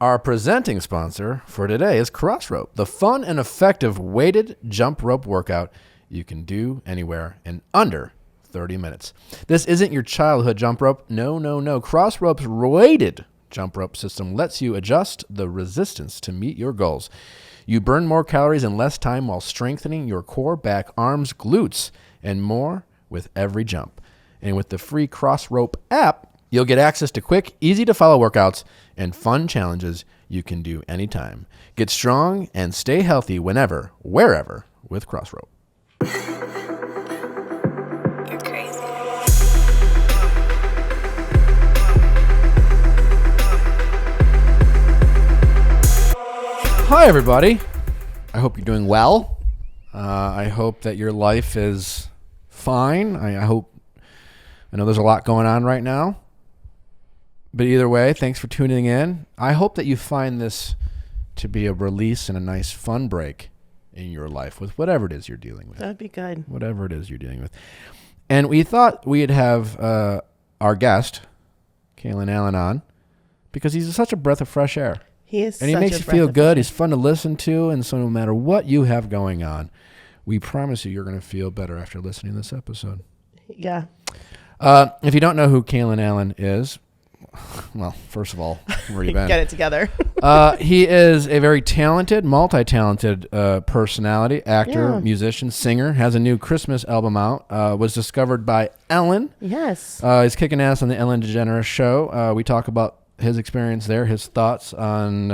Our presenting sponsor for today is Crossrope, the fun and effective weighted jump rope workout you can do anywhere in under 30 minutes. This isn't your childhood jump rope. No. Crossrope's weighted jump rope system lets you adjust the resistance to meet your goals. You burn more calories in less time while strengthening your core, back, arms, glutes, and more with every jump. And with the free Crossrope app, you'll get access to quick, easy-to-follow workouts and fun challenges you can do anytime. Get strong and stay healthy whenever, wherever with Crossrope. You're crazy. Hi, everybody. I hope you're doing well. I hope that your life is fine. I know there's a lot going on right now. But either way, thanks for tuning in. I hope that you find this to be a release and a nice fun break in your life with whatever it is you're dealing with. That'd be good. Whatever it is you're dealing with. And we thought we'd have our guest, Kalen Allen, on because he's such a breath of fresh air. He is, and he makes you feel good. He's fun to listen to. And so no matter what you have going on, we promise you're going to feel better after listening to this episode. Yeah. If you don't know who Kalen Allen is, well, first of all, where you been? Get it together. He is a very talented, multi-talented personality, actor, musician, singer. Has a new Christmas album out. Was discovered by Ellen. Yes. He's kicking ass on the Ellen DeGeneres show. We talk about his experience there, his thoughts on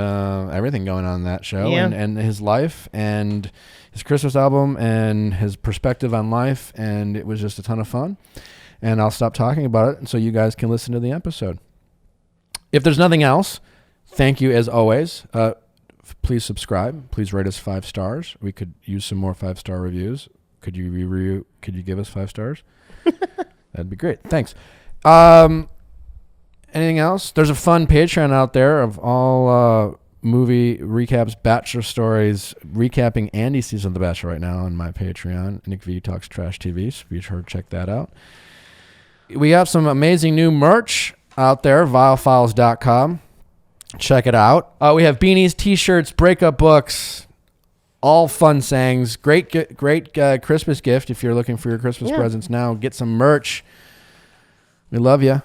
everything going on in that show, and his life, and his Christmas album, and his perspective on life. And it was just a ton of fun. And I'll stop talking about it so you guys can listen to the episode. If there's nothing else, thank you as always. Please subscribe. Please rate us 5 stars. We could use some more 5-star reviews. Could you give us 5 stars? That'd be great. Thanks. Anything else? There's a fun Patreon out there of all movie recaps, Bachelor stories, recapping Andy's season of The Bachelor right now on my Patreon. Nick V Talks Trash TV. So be sure to check that out. We have some amazing new merch out there, viallfiles.com. Check it out. We have beanies, t-shirts, breakup books, all fun sayings. Great Christmas gift if you're looking for your Christmas presents now. Get some merch. We love you.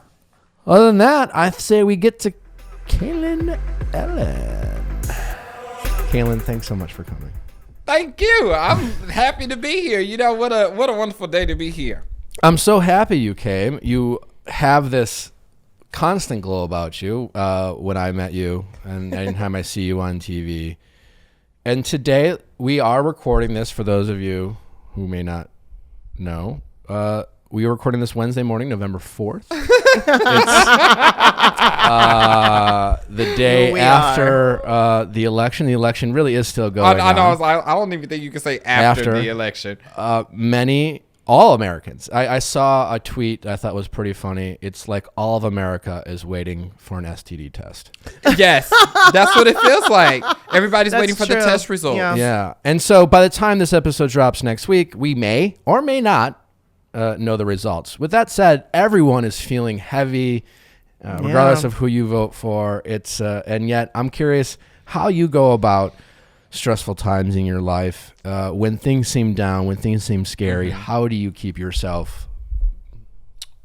Other than that, I say we get to Kalen Allen. Kalen, thanks so much for coming. Thank you. I'm happy to be here. You know, what a wonderful day to be here. I'm so happy you came. You have this constant glow about you when I met you and anytime I see you on TV. And today we are recording this for those of you who may not know. We are recording this Wednesday morning, November 4th. It's the day after the election. The election really is still going on. I don't even think you can say after the election. All Americans. I saw a tweet I thought was pretty funny. It's like all of America is waiting for an STD test. Yes, that's what it feels like. Everybody's waiting for the test results. Yeah. And so by the time this episode drops next week, we may or may not know the results. With that said, everyone is feeling heavy, regardless of who you vote for. It's and yet I'm curious how you go about stressful times in your life, when things seem down, when things seem scary. How do you keep yourself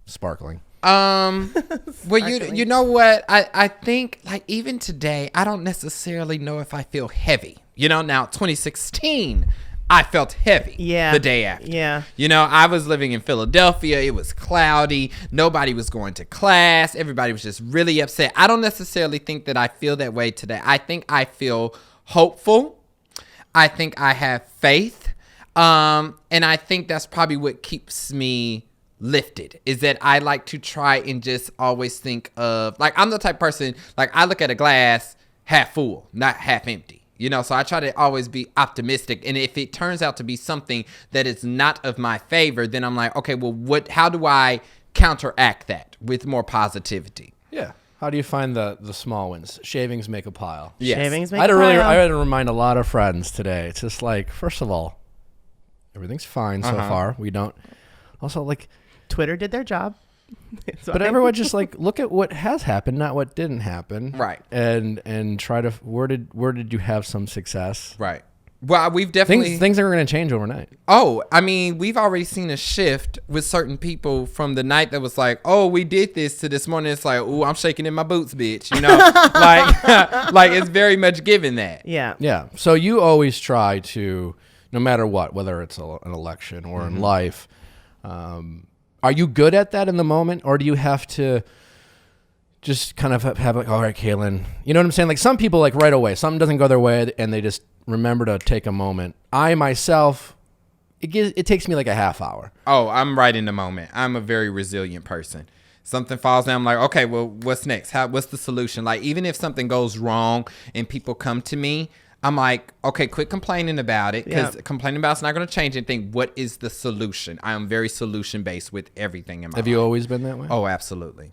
sparkling? Well, you know what? I think like even today, I don't necessarily know if I feel heavy. You know, now 2016, I felt heavy the day after. Yeah. You know, I was living in Philadelphia. It was cloudy. Nobody was going to class. Everybody was just really upset. I don't necessarily think that I feel that way today. I think I feel hopeful. I think I have faith. And I think that's probably what keeps me lifted, is that I like to try and just always think of, like, I'm the type of person, like, I look at a glass half full, not half empty. You know, so I try to always be optimistic. And if it turns out to be something that is not of my favor, then I'm like, okay, well, how do I counteract that with more positivity? Yeah. How do you find the small wins? Shavings make a pile. Yes. Shavings make I a pile. had to remind a lot of friends today. It's just like, first of all, everything's fine so far. We don't. Also, like, Twitter did their job. But everyone just like look at what has happened, not what didn't happen. Right. And try to where did you have some success? Right. Well, we've definitely things are going to change overnight. Oh, I mean, we've already seen a shift with certain people from the night that was like, oh, we did this to this morning. It's like, oh, I'm shaking in my boots, bitch. You know, like it's very much given that. Yeah. Yeah. So you always try to, no matter what, whether it's an election or in life, are you good at that in the moment, or do you have to just kind of have like, all right, Kalyn, you know what I'm saying? Like some people like right away, something doesn't go their way and they just remember to take a moment. I myself, it takes me like a half hour. Oh, I'm right in the moment. I'm a very resilient person. Something falls down, I'm like, okay, well, what's next? What's the solution? Like, even if something goes wrong and people come to me, I'm like, okay, quit complaining about it, because complaining about it's not going to change anything. What is the solution? I am very solution-based with everything in my life. Have you always been that way? Oh, absolutely.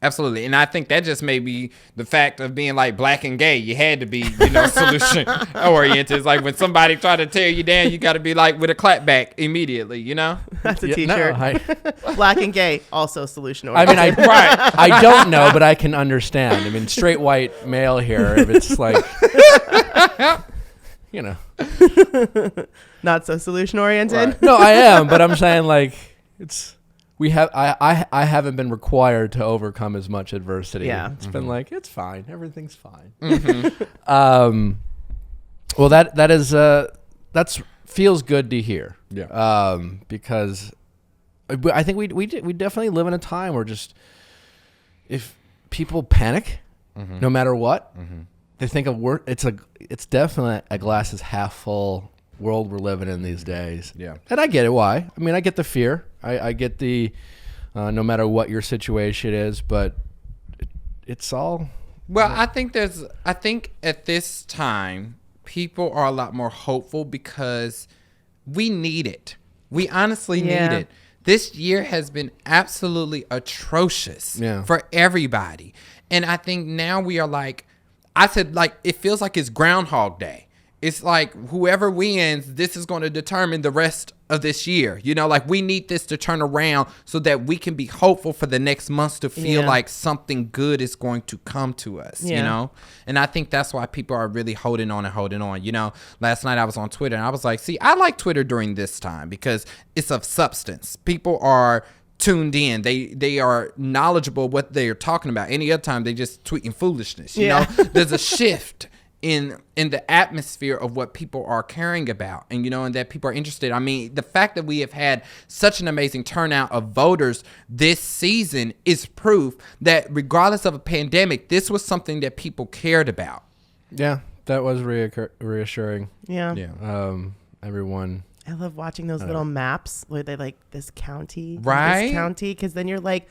Absolutely. And I think that just may be the fact of being like black and gay. You had to be, solution oriented. It's like when somebody try to tear you down, you got to be like with a clap back immediately, That's a t-shirt. No, black and gay, also solution I oriented. mean, I don't know, but I can understand. I mean, straight white male here, if it's like, Not so solution oriented. Right. No, I am, but I'm saying like I haven't been required to overcome as much adversity. Yeah. It's been like, it's fine. Everything's fine. Well, that is, that's feels good to hear. Yeah. Because I think we definitely live in a time where just, if people panic, no matter what, they think it's definitely a glass is half full world we're living in these days. Yeah. And I get it. Why? I mean, I get the fear. I get the no matter what your situation is, but it's all. Well, I think at this time, people are a lot more hopeful because we need it. We honestly need it. This year has been absolutely atrocious for everybody. And I think now we are like, I said, like, it feels like it's Groundhog Day. It's like whoever wins, this is going to determine the rest of this year. Like we need this to turn around so that we can be hopeful for the next months to feel like something good is going to come to us, And I think that's why people are really holding on. Last night I was on Twitter and I was like, see, I like Twitter during this time because it's of substance. People are tuned in. They are knowledgeable what they are talking about. Any other time they just tweeting foolishness. There's a shift in the atmosphere of what people are caring about, and and that people are interested. I mean, the fact that we have had such an amazing turnout of voters this season is proof that regardless of a pandemic, this was something that people cared about. Yeah, that was reassuring. Yeah. Everyone. I love watching those little maps where they like this county, right? This county, because then you're like,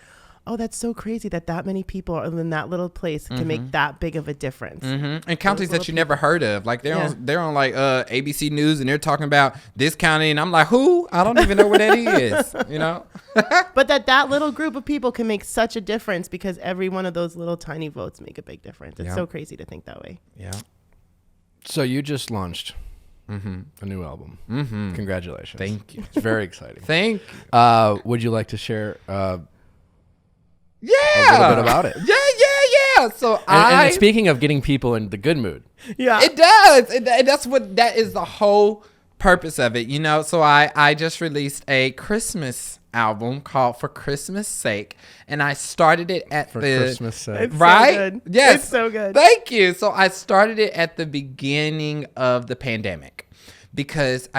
oh, that's so crazy that many people are in that little place can make that big of a difference. And counties that you never heard of, like they're on like ABC News and they're talking about this county, and I'm like, who? I don't even know where that is. But that little group of people can make such a difference because every one of those little tiny votes make a big difference. It's so crazy to think that way. Yeah. So you just launched a new album. Congratulations. Thank you. It's very exciting. Thank you. Would you like to share a little bit about it? Yeah. So and speaking of getting people in the good mood. Yeah. It does. That is the whole purpose of it, So I just released a Christmas album called For Christmas Sake, and I started it at Christmas sake. It's right? So good. Yes. It's so good. Thank you. So I started it at the beginning of the pandemic because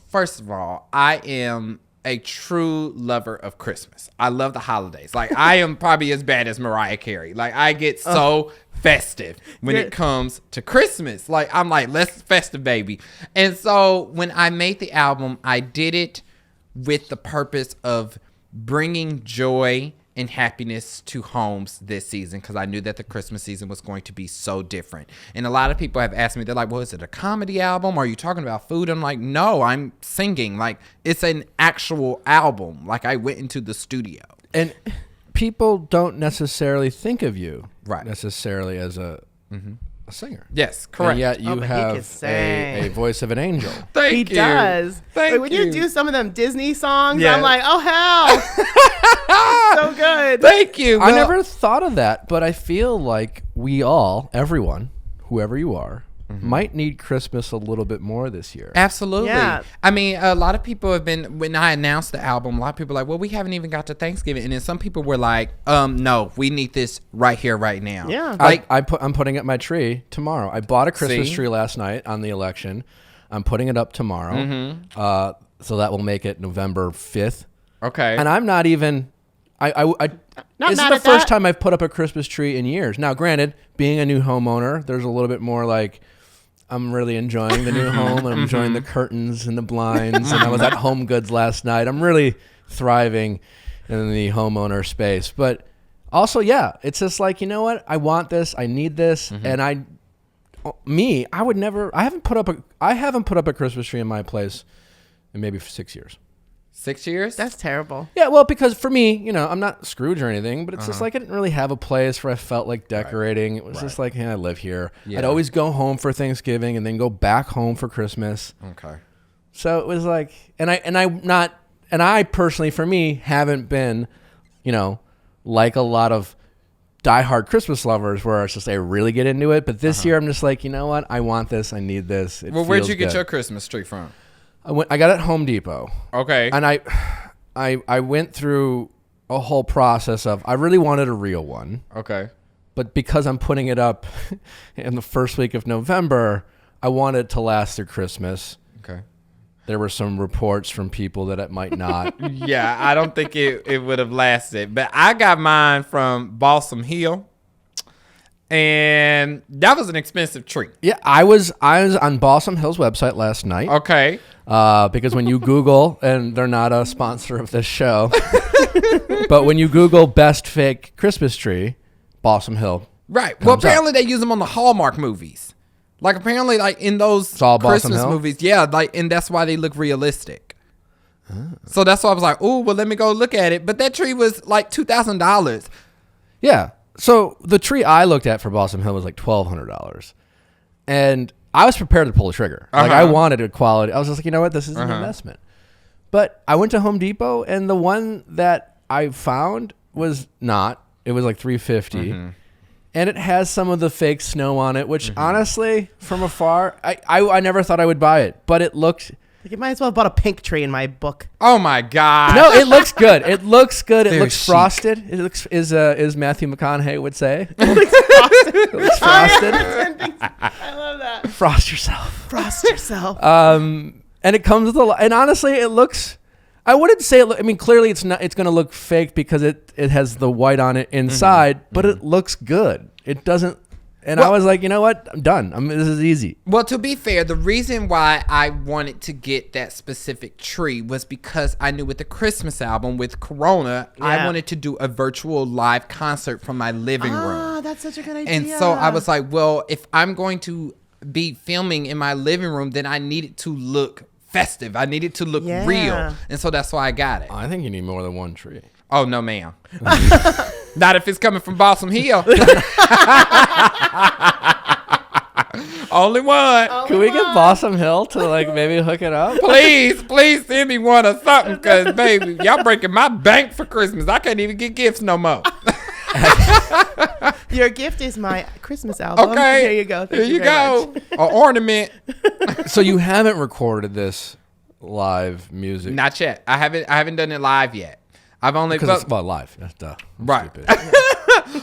first of all, I am a true lover of Christmas. I love the holidays. Like I am probably as bad as Mariah Carey. Like I get so festive when it comes to Christmas. Like I'm like, let's festive, baby. And so when I made the album, I did it with the purpose of bringing joy and happiness to homes this season because I knew that the Christmas season was going to be so different. And a lot of people have asked me, they're like, well, is it a comedy album? Are you talking about food? I'm like, no, I'm singing. Like it's an actual album. Like I went into the studio. And people don't necessarily think of you right necessarily as a a singer. Yes, correct. And yet you but he have can sing. a voice of an angel. Thank He you. does. Thank Like, when you do some of them Disney songs, Yeah. I'm like, oh hell, so good. Thank you. I never thought of that, but I feel like we all, everyone, whoever you are, might need Christmas a little bit more this year. Absolutely. Yeah. I mean, a lot of people have been, when I announced the album, a lot of people were like, well, we haven't even got to Thanksgiving. And then some people were like, no, we need this right here, right now. Yeah. Like, I'm putting up my tree tomorrow. I bought a Christmas See? tree last night on the election. I'm putting it up tomorrow. So that will make it November 5th. okay. And I'm not even. Not This is mad the at first that. time I've put up a Christmas tree in years. Now, granted, being a new homeowner, there's a little bit more like I'm really enjoying the new home and I'm enjoying the curtains and the blinds. And I was at Home Goods last night. I'm really thriving in the homeowner space. But also, yeah, it's just like, you know what? I want this. I need this. And I would never. I haven't put up a Christmas tree in my place in maybe 6 years. 6 years? That's terrible. Yeah, well, because for me, you know, I'm not Scrooge or anything, but it's just like I didn't really have a place where I felt like decorating. It was just like, hey, I live here. Yeah. I'd always go home for Thanksgiving and then go back home for Christmas. Okay. So it was like, and I personally, for me, haven't been, you know, like a lot of diehard Christmas lovers where it's just I really get into it. But this year, I'm just like, you know what? I want this. I need this. It Well, where'd feels you get good. your Christmas tree from? I got it at Home Depot. Okay. And I went through a whole process of I really wanted a real one, Okay. but because I'm putting it up in the first week of November, I wanted it to last through Christmas. Okay. There were some reports from people that it might not. Yeah, I don't think it would have lasted. But I got mine from Balsam Hill. And that was an expensive tree. Yeah, I was on Balsam Hill's website last night. Okay. Because when you Google, and they're not a sponsor of this show, but when you Google best fake Christmas tree, Balsam Hill. Right. Well, comes up. apparently they use them on the Hallmark movies. Like apparently like in those all Balsam Christmas Hill? movies. Yeah, like and that's why they look realistic. So that's why I was like, oh, well, let me go look at it. But that tree was like $2,000. Yeah. So the tree I looked at for Balsam Hill was like $1,200, and I was prepared to pull the trigger. Like I wanted a quality. I was just like, you know what, this is an investment. But I went to Home Depot, and the one that I found was not. It was like $350, and it has some of the fake snow on it. Which honestly, from afar, I never thought I would buy it, but it looked. Like, you might as well have bought a pink tree in my book. Oh my God. No, it looks good. It looks good. It Very looks chic. frosted. It looks is Matthew McConaughey would say. Frosted. It looks frosted. I love that. Frost yourself. Frost yourself. And it comes with and honestly, it looks. I wouldn't say it. I mean, clearly, it's not. It's going to look fake because it has the white on it inside, but it looks good. It doesn't. And I was like, you know what? I'm done. This is easy. Well, to be fair, the reason why I wanted to get that specific tree was because I knew with the Christmas album with Corona, I Yeah. wanted to do a virtual live concert from my living room. Ah, that's such a good idea. And so I was like, well, if I'm going to be filming in my living room, then I need it to look festive. I need it to look Yeah. real. And so that's why I got it. I think you need more than one tree. Oh, no, ma'am. Not if it's coming from Balsam Hill. Only one. Can we get Balsam Hill to like maybe hook it up? Please send me one or something, because, baby, y'all breaking my bank for Christmas. I can't even get gifts no more. Your gift is my Christmas album. Okay. Here you go. Thank Here you very go. much. An ornament. So you haven't recorded this live music? Not yet. I haven't done it live yet. I've only Because it's live. That's duh. I'm Right. stupid.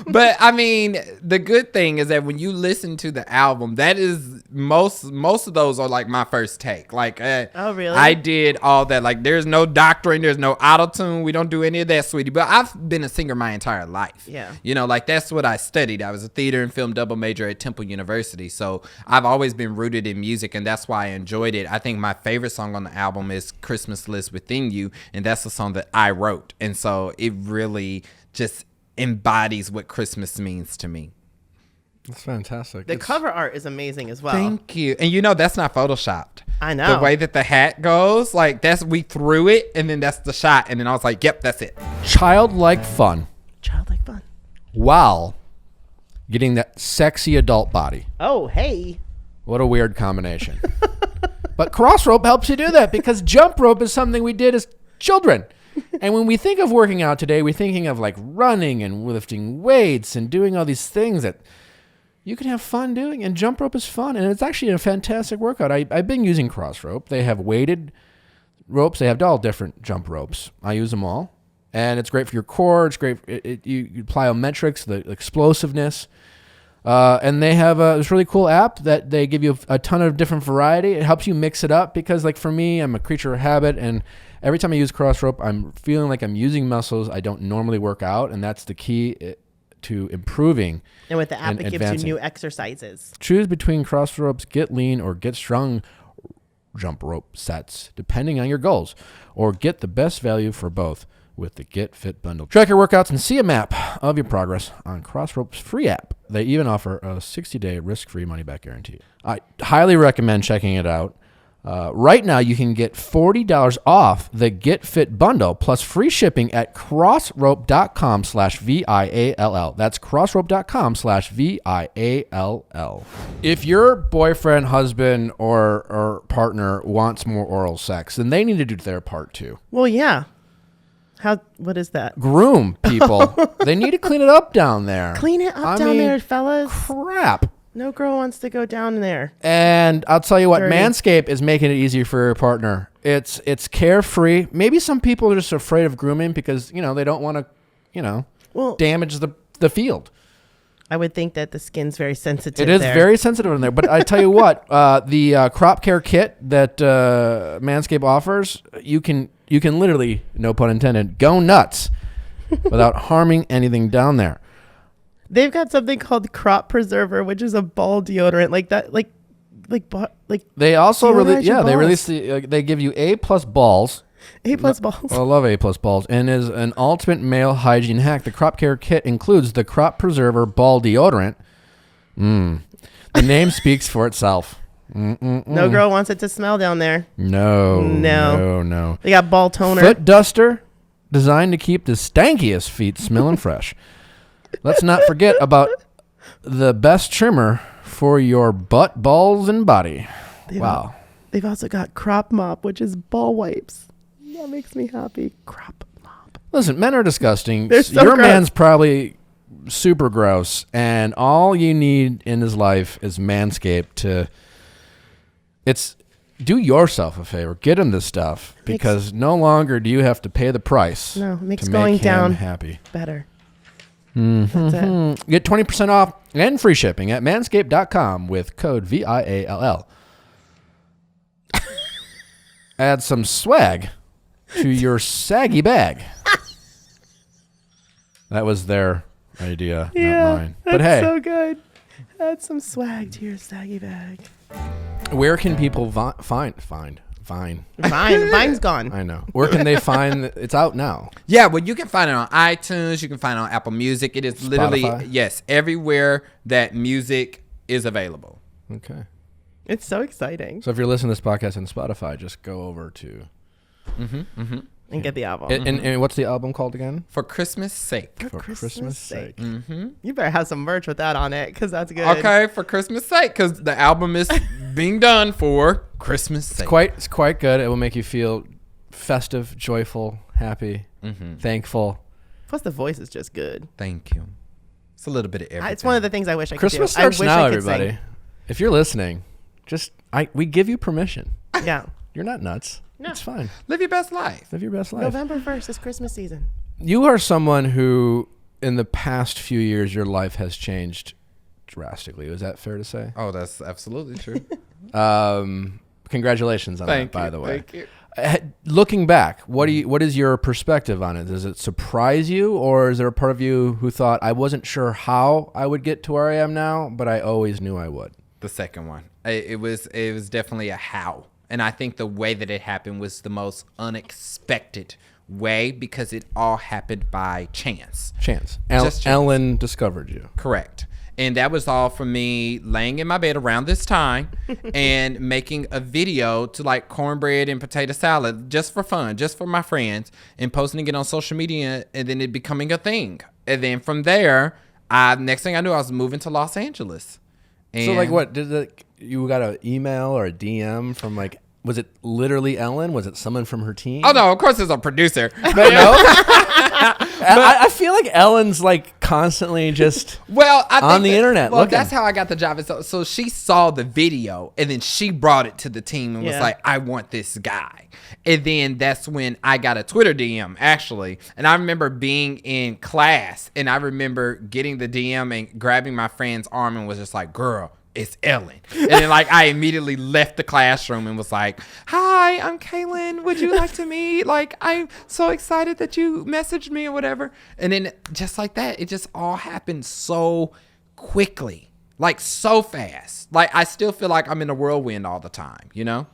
But I mean, the good thing is that when you listen to the album, that is most of those are like my first take. Like, Oh, really? I did all that. Like, there's no doctoring, there's no auto-tune. We don't do any of that, sweetie. But I've been a singer my entire life. Yeah. You know, like that's what I studied. I was a theater and film double major at Temple University. So I've always been rooted in music, and that's why I enjoyed it. I think my favorite song on the album is Christmas List Within You, and that's the song that I wrote. And so it really just embodies what Christmas means to me. That's fantastic. The cover art is amazing as well. Thank you. And you know that's not photoshopped. I know. The way that the hat goes, like we threw it and then that's the shot. And then I was like, yep, that's it. Childlike fun. Childlike fun. Wow. getting that sexy adult body. Oh, hey. What a weird combination. But cross rope helps you do that because jump rope is something we did as children. And when we think of working out today, we're thinking of like running and lifting weights and doing all these things that you can have fun doing. And jump rope is fun. And it's actually a fantastic workout. I've been using cross rope. They have weighted ropes. They have all different jump ropes. I use them all. And it's great for your core. It's great. You plyometrics, the explosiveness. And they have this really cool app that they give you a ton of different variety. It helps you mix it up because, like, for me, I'm a creature of habit. And every time I use cross rope, I'm feeling like I'm using muscles I don't normally work out. And that's the key to improving. And with the app, it advancing. gives you new exercises. Choose between cross ropes, get lean, or get strong jump rope sets, depending on your goals. Or get the best value for both with the Get Fit bundle. Track your workouts and see a map of your progress on Crossrope's free app. They even offer a 60-day risk-free money-back guarantee. I highly recommend checking it out. Right now, you can get $40 off the Get Fit bundle plus free shipping at crossrope.com/VIALL. That's crossrope.com/VIALL. If your boyfriend, husband, or partner wants more oral sex, then they need to do their part too. Well, yeah. What is that? Groom people. They need to clean it up down there. Clean it up down there, fellas. Crap. No girl wants to go down there. And I'll tell you what, Dirty. Manscaped is making it easier for your partner. It's carefree. Maybe some people are just afraid of grooming because, they don't want to, damage the field. I would think that the skin's very sensitive. It is very sensitive in there. But I tell you what, the crop care kit that Manscaped offers, you can literally, no pun intended, go nuts without harming anything down there. They've got something called Crop Preserver, which is a ball deodorant like that, like they also release they give you A+ balls. A+ balls. I love A+ balls, and is an ultimate male hygiene hack. The crop care kit includes the Crop Preserver ball deodorant. The name speaks for itself. No girl wants it to smell down there. No. They got ball toner. Foot duster designed to keep the stankiest feet smelling fresh. Let's not forget about the best trimmer for your butt, balls, and body. They've also got Crop Mop, which is ball wipes. That makes me happy. Crop Mop. Listen, men are disgusting. They're so Your gross. man's probably super gross, and all you need in his life is Manscaped do yourself a favor. Get him this stuff because no longer do you have to pay the price. No, it makes to going make him down happy. better. That's it. Get 20% off and free shipping at manscaped.com with code VIALL. Add some swag to your saggy bag. That was their idea, not mine. But hey, so good. Add some swag to your saggy bag. where can people find Vine? Vine's gone. I know. Where can they find it's out now? Yeah, well, you can find it on iTunes. You can find it on Apple Music. It is literally, Spotify? yes, everywhere that music is available. Okay. It's so exciting. So if you're listening to this podcast on Spotify, just go over to And get the album. and what's the album called again? For Christmas' sake. For Christmas sake. You better have some merch with that on it because that's good. Okay, for Christmas' sake, because the album is being done for Christmas' sake. It's quite good. It will make you feel festive, joyful, happy, thankful. Plus the voice is just good. Thank you. It's a little bit of everything. It's one of the things I wish I could Christmas do. starts I wish now, I could everybody. sing. If you're listening, we give you permission. Yeah. You're not nuts. No. It's fine. Live your best life. Live your best life. November 1st is Christmas season. You are someone who, in the past few years, your life has changed drastically. Is that fair to say? Oh, that's absolutely true. Congratulations on Thank that, by you, the way. thank you. Looking back, what is your perspective on it? Does it surprise you, or is there a part of you who thought, I wasn't sure how I would get to where I am now, but I always knew I would? The second one. It was definitely a how. And I think the way that it happened was the most unexpected way because it all happened by chance. Chance. Just chance. Ellen discovered you. Correct. And that was all from me laying in my bed around this time and making a video to like cornbread and potato salad just for fun, just for my friends, and posting it on social media and then it becoming a thing. And then from there, next thing I knew, I was moving to Los Angeles. And so like, what you got an email or a DM from like? Was it literally Ellen? Was it someone from her team? Oh no, of course it's a producer. But no. I feel like Ellen's like constantly just on the internet. Well, looking. That's how I got the job. So she saw the video and then she brought it to the team and was like, I want this guy. And then that's when I got a Twitter DM actually. And I remember being in class and I remember getting the DM and grabbing my friend's arm and was just like, girl, it's Ellen. And then like I immediately left the classroom and was like, hi, I'm Kalyn. Would you like to meet? Like, I'm so excited that you messaged me or whatever. And then just like that, it just all happened so quickly, like so fast. Like I still feel like I'm in a whirlwind all the time, you know?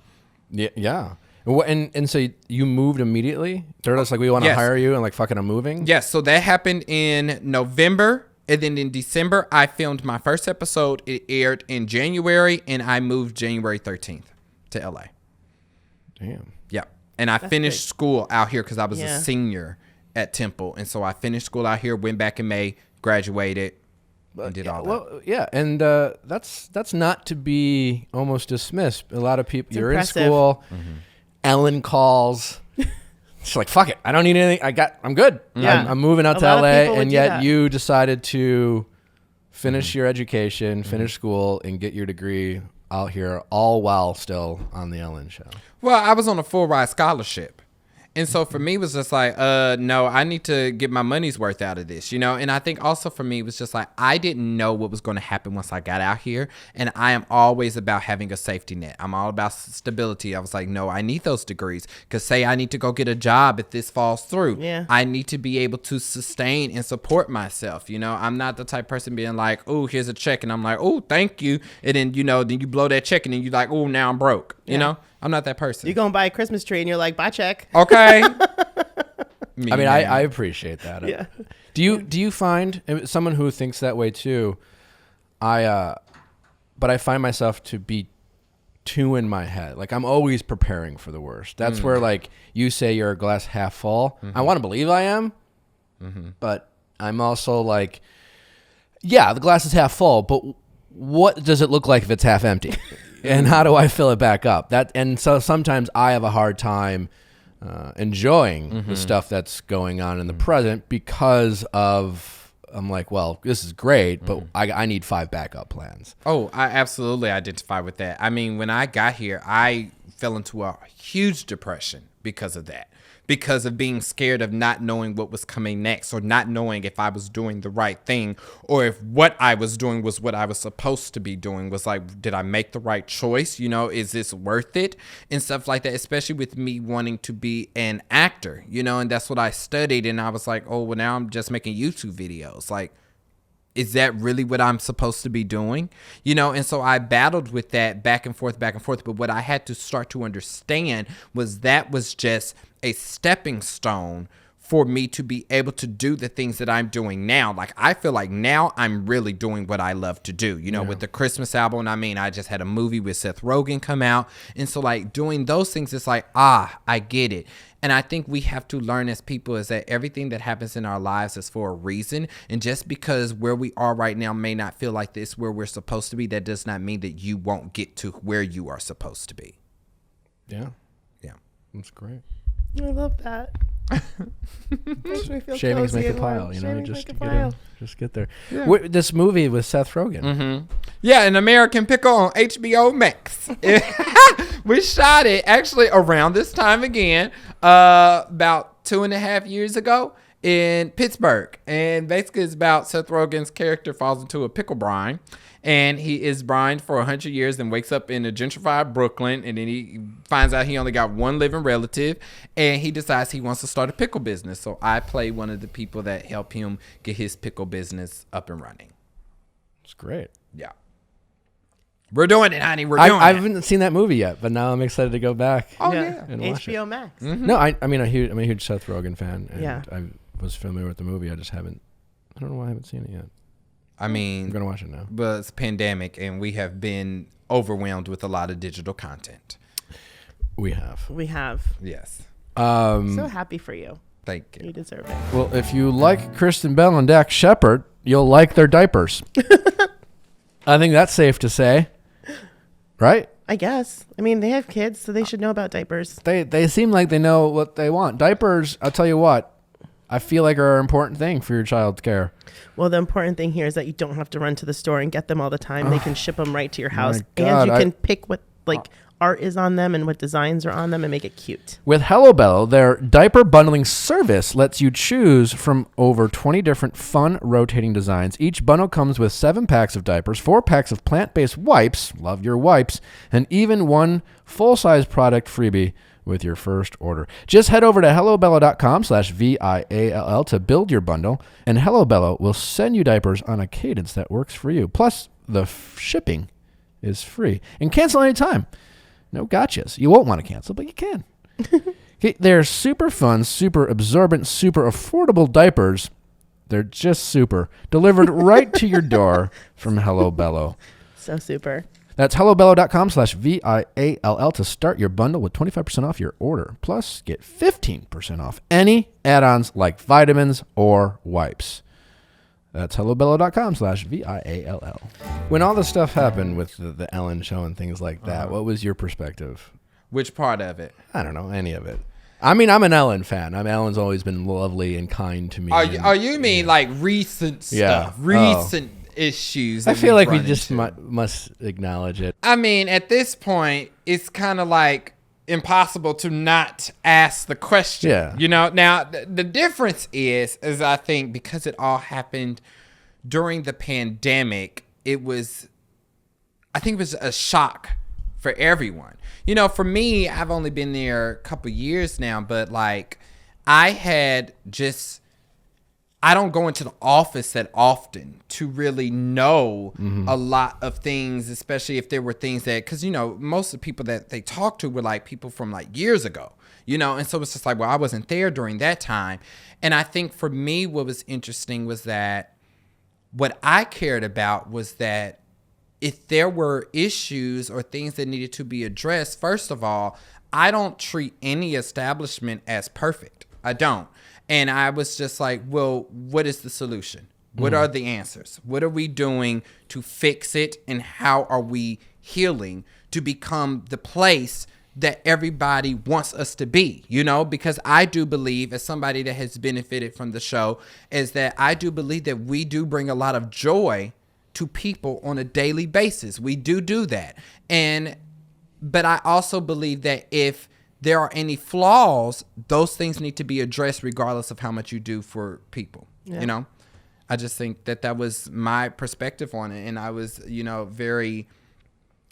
Yeah. And so you moved immediately? They're just like, we want to hire you and like fucking I'm moving? Yes. So that happened in November. And then in December, I filmed my first episode. It aired in January, and I moved January 13th to LA. Damn. Yeah. And I finished school out here because I was a senior at Temple. And so I finished school out here, went back in May, graduated, and did all that. Well, yeah. And that's not to be almost dismissed. A lot of people, you're impressive. in school, Ellen calls. She's like, fuck it. I don't need anything. I'm good. Yeah. I'm moving out to lot of LA. people would And do yet that. you decided to finish your education, finish school, and get your degree out here, all while still on the Ellen show. Well, I was on a full ride scholarship. And so for me, it was just like, no, I need to get my money's worth out of this, you know? And I think also for me, it was just like, I didn't know what was going to happen once I got out here. And I am always about having a safety net. I'm all about stability. I was like, no, I need those degrees. Because say I need to go get a job if this falls through. Yeah. I need to be able to sustain and support myself, you know? I'm not the type of person being like, oh, here's a check. And I'm like, oh, thank you. And then, you know, then you blow that check and then you're like, oh, now I'm broke, you know? I'm not that person. You go and buy a Christmas tree and you're like, buy check. Okay. I appreciate that. Yeah. Do you find someone who thinks that way too? But I find myself to be too in my head. Like I'm always preparing for the worst. That's where like you say you're a glass half full. I want to believe I am, but I'm also like, yeah, the glass is half full. But what does it look like if it's half empty? And how do I fill it back up? And so sometimes I have a hard time enjoying the stuff that's going on in the present because I'm like, well, this is great, but I need 5 backup plans. Oh, I absolutely identify with that. I mean, when I got here, I fell into a huge depression because of that. Because of being scared of not knowing what was coming next or not knowing if I was doing the right thing or if what I was doing was what I was supposed to be doing. Was like, did I make the right choice? You know, is this worth it? And stuff like that, especially with me wanting to be an actor, you know, and that's what I studied. And I was like, oh, well, now I'm just making YouTube videos. Like, is that really what I'm supposed to be doing? You know, and so I battled with that back and forth. But what I had to start to understand was that was just a stepping stone for me to be able to do the things that I'm doing now. Like, I feel like now I'm really doing what I love to do, you know, with the Christmas album. I mean, I just had a movie with Seth Rogen come out. And so like doing those things, it's like, I get it. And I think we have to learn as people is that everything that happens in our lives is for a reason. And just because where we are right now may not feel like this where we're supposed to be, that does not mean that you won't get to where you are supposed to be. Yeah. Yeah. That's great. I love that. Makes me feel Shavings cozy make a and warm. pile, you know, Shavings just make a get pile. just get there. Yeah. This movie with Seth Rogen. Yeah, An American Pickle on HBO Max. We shot it actually around this time again, about 2.5 years ago in Pittsburgh. And basically it's about Seth Rogen's character falls into a pickle brine. And he is brined for 100 years and wakes up in a gentrified Brooklyn. And then he finds out he only got one living relative. And he decides he wants to start a pickle business. So I play one of the people that help him get his pickle business up and running. It's great. Yeah. We're doing it, honey. We're I doing it. haven't seen that movie yet, but now I'm excited to go back. Oh, yeah. And watch HBO Max. No, I'm a huge Seth Rogen fan. And Yeah. I was familiar with the movie. I don't know why I haven't seen it yet. I mean, I'm going to watch it now. but it's a pandemic and we have been overwhelmed with a lot of digital content. We have. We have. Yes. So happy for you. Thank you. You deserve it. Well, if you like Kristen Bell and Dax Shepard, you'll like their diapers. I think that's safe to say. Right? I guess. I mean, they have kids, so they should know about diapers. They seem like they know what they want. Diapers, I'll tell you what, I feel like are an important thing for your child's care. Well, the important thing here is that you don't have to run to the store and get them all the time. They can ship them right to your house. God, and you can pick what art is on them and what designs are on them and make it cute. With Hello Bello, their diaper bundling service lets you choose from over 20 different fun rotating designs. Each bundle comes with 7 packs of diapers, 4 packs of plant-based wipes, love your wipes, and even 1 full-size product freebie with your first order. Just head over to hellobello.com/VIALL to build your bundle, and Hello Bello will send you diapers on a cadence that works for you. Plus, the shipping is free. And cancel anytime. No gotchas. You won't want to cancel, but you can. Okay, they're super fun, super absorbent, super affordable diapers. They're just super. Delivered right to your door from Hello Bello. So super. That's hellobello.com/VIALL to start your bundle with 25% off your order. Plus, get 15% off any add-ons like vitamins or wipes. That's hellobello.com/VIALL. When all this stuff happened with the Ellen show and things like that, what was your perspective? Which part of it? I don't know, any of it. I mean, I'm an Ellen fan. Ellen's always been lovely and kind to me. You mean like recent stuff? Recent issues. I feel like we just must acknowledge it. I mean, at this point, it's kind of like impossible to not ask the question. Yeah. You know, now the difference is I think because it all happened during the pandemic, I think it was a shock for everyone. You know, for me, I've only been there a couple years now, but like I don't go into the office that often to really know a lot of things, especially if there were things that, because, you know, most of the people that they talked to were like people from like years ago, you know, and so it's just like, well, I wasn't there during that time. And I think for me, what was interesting was that what I cared about was that if there were issues or things that needed to be addressed, first of all, I don't treat any establishment as perfect. I don't. And I was just like, well, what is the solution? What are the answers? What are we doing to fix it? And how are we healing to become the place that everybody wants us to be? You know, because I do believe, as somebody that has benefited from the show, is that I do believe that we do bring a lot of joy to people on a daily basis. We do that. But I also believe that if there are any flaws, those things need to be addressed regardless of how much you do for people. Yeah. You know, I just think that was my perspective on it. And I was, you know, very,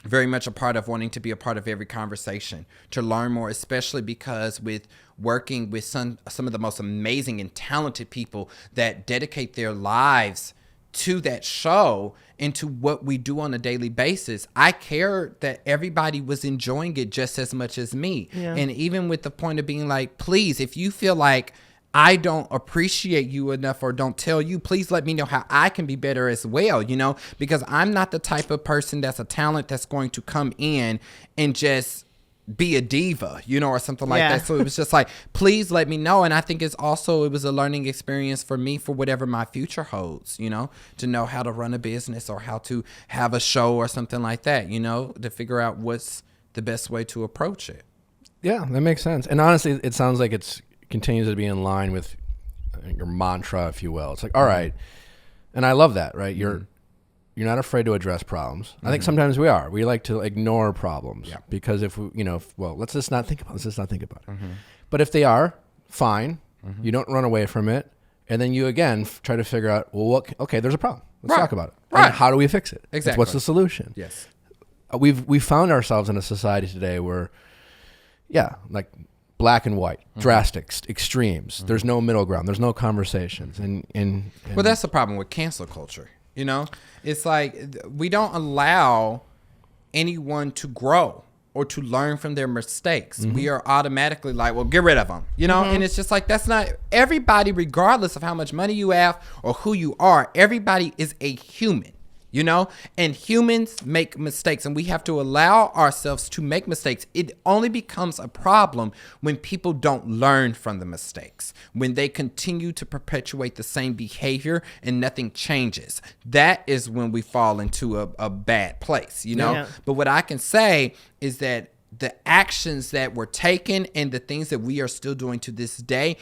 very much a part of wanting to be a part of every conversation, to learn more, especially because with working with some of the most amazing and talented people that dedicate their lives to that show and to what we do on a daily basis, I care that everybody was enjoying it just as much as me. Yeah. And even with the point of being like, please, if you feel like I don't appreciate you enough or don't tell you, please let me know how I can be better as well, you know, because I'm not the type of person that's a talent that's going to come in and just be a diva, you know, or something like that. So it was just like, please let me know. And I think it was a learning experience for me for whatever my future holds, you know, to know how to run a business or how to have a show or something like that, you know, to figure out what's the best way to approach it. Yeah, that makes sense. And honestly, it sounds like it continues to be in line with your mantra, if you will. It's like, all right. And I love that, right? You're not afraid to address problems. I think sometimes we are. We like to ignore problems because if we, you know, let's just not think about it. Let's just not think about it. But if they are, fine. You don't run away from it. And then you, again, try to figure out, well, okay, there's a problem. Let's talk about it. Right. And how do we fix it? Exactly. What's the solution? Yes. We've found ourselves in a society today where, like black and white, drastic, extremes. There's no middle ground. There's no conversations. And well, that's the problem with cancel culture. You know, it's like we don't allow anyone to grow or to learn from their mistakes. We are automatically like, well, get rid of them, you know? And it's just like, that's not everybody, regardless of how much money you have or who you are. Everybody is a human. you know, and humans make mistakes, and we have to allow ourselves to make mistakes. It only becomes a problem when people don't learn from the mistakes, when they continue to perpetuate the same behavior and nothing changes. That is when we fall into a bad place, you know. But what I can say is that the actions that were taken and the things that we are still doing to this day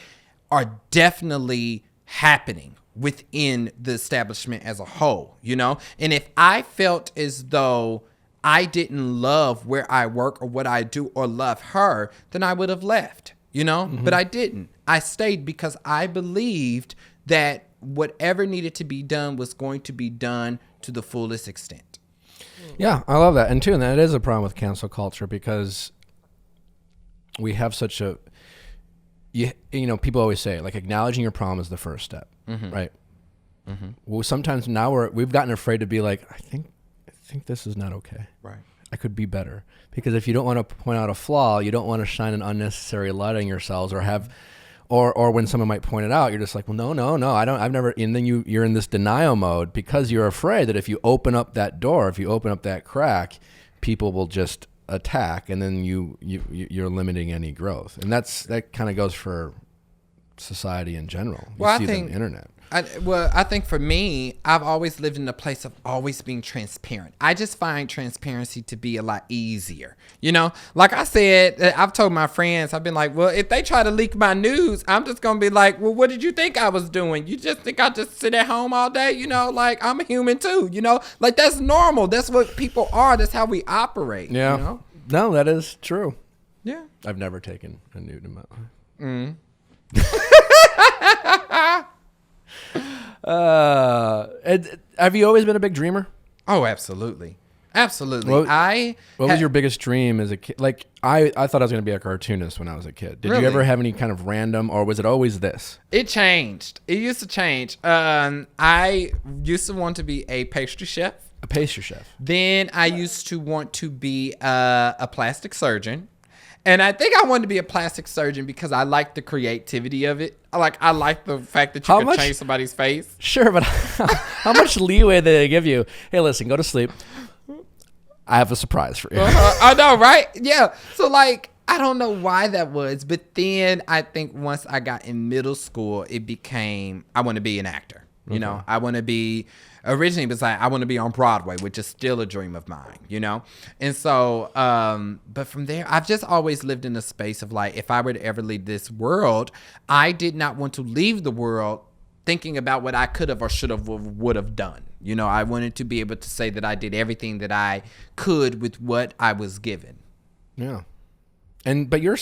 are definitely happening within the establishment as a whole, you know? And if I felt as though I didn't love where I work or what I do or love her, then I would have left, you know? But I didn't. I stayed because I believed that whatever needed to be done was going to be done to the fullest extent. Yeah, I love that. And too, and that is a problem with cancel culture because we have such a, you know, people always say, like, acknowledging your problem is the first step, right? Well, sometimes now we've gotten afraid to be like, I think this is not okay. Right. I could be better. Because if you don't want to point out a flaw, you don't want to shine an unnecessary light on yourselves or have, or when someone might point it out, you're just like, well, no, I've never, and then you're in this denial mode because you're afraid that if you open up that door, if you open up that crack, people will just attack, and then you're limiting any growth. And that kind of goes for society in general. Well, I think the internet. I think for me, I've always lived in a place of always being transparent. I just find transparency to be a lot easier. You know, like I said, I've told my friends, I've been like, well, if they try to leak my news, I'm just going to be like, well, what did you think I was doing? You just think I just sit at home all day? You know, like I'm a human too, you know, like that's normal. That's what people are. That's how we operate. Yeah. You know? No, that is true. Yeah. I've never taken a nude in my life. Have you always been a big dreamer? Oh, absolutely. Absolutely. What was your biggest dream as a kid? Like, I thought I was going to be a cartoonist when I was a kid. Did you ever have any kind of random, or was it always this? It changed. It used to change. I used to want to be a pastry chef. A pastry chef. Then I used to want to be a plastic surgeon. And I think I wanted to be a plastic surgeon because I like the creativity of it. I like the fact that you can change somebody's face. Sure, but how much leeway did they give you? Hey, listen, go to sleep. I have a surprise for you. I know, right? Yeah. So, like, I don't know why that was. But then I think once I got in middle school, it became, I want to be an actor. You know, I want to be, originally it was like, I want to be on Broadway, which is still a dream of mine, you know? And so, but from there, I've just always lived in a space of like, if I were to ever leave this world, I did not want to leave the world thinking about what I could have or should have would have done. You know, I wanted to be able to say that I did everything that I could with what I was given. Yeah. But you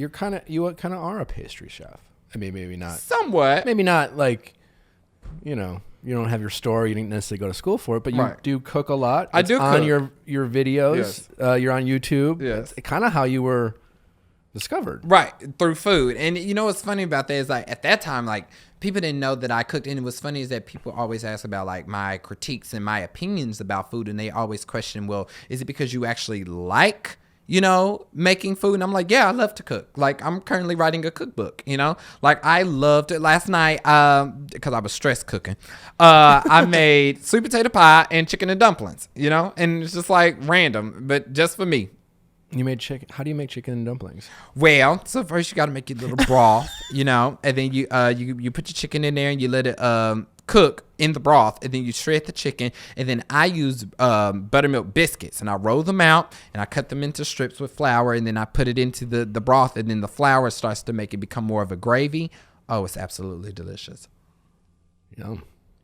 kind of are a pastry chef. I mean, maybe not. Somewhat. Maybe not like, you know, you don't have your store. You didn't necessarily go to school for it, but you do cook a lot. I do on cook. your videos. Yes. You're on YouTube. Yes. It's kind of how you were discovered. Right. Through food. And you know what's funny about that is like at that time, like people didn't know that I cooked. And what's funny is that people always ask about like my critiques and my opinions about food. And they always question, well, is it because you actually like, you know, making food? And I'm like, yeah, I love to cook. Like I'm currently writing a cookbook, you know, like I loved it last night because I was stress cooking. I made sweet potato pie and chicken and dumplings, you know, and it's just like random, but just for me. You made chicken. How do you make chicken and dumplings? Well, so first you got to make your little broth, you know, and then you put your chicken in there and you let it cook in the broth, and then you shred the chicken, and then I use buttermilk biscuits, and I roll them out, and I cut them into strips with flour, and then I put it into the broth, and then the flour starts to make it become more of a gravy. Oh, it's absolutely delicious. Yum.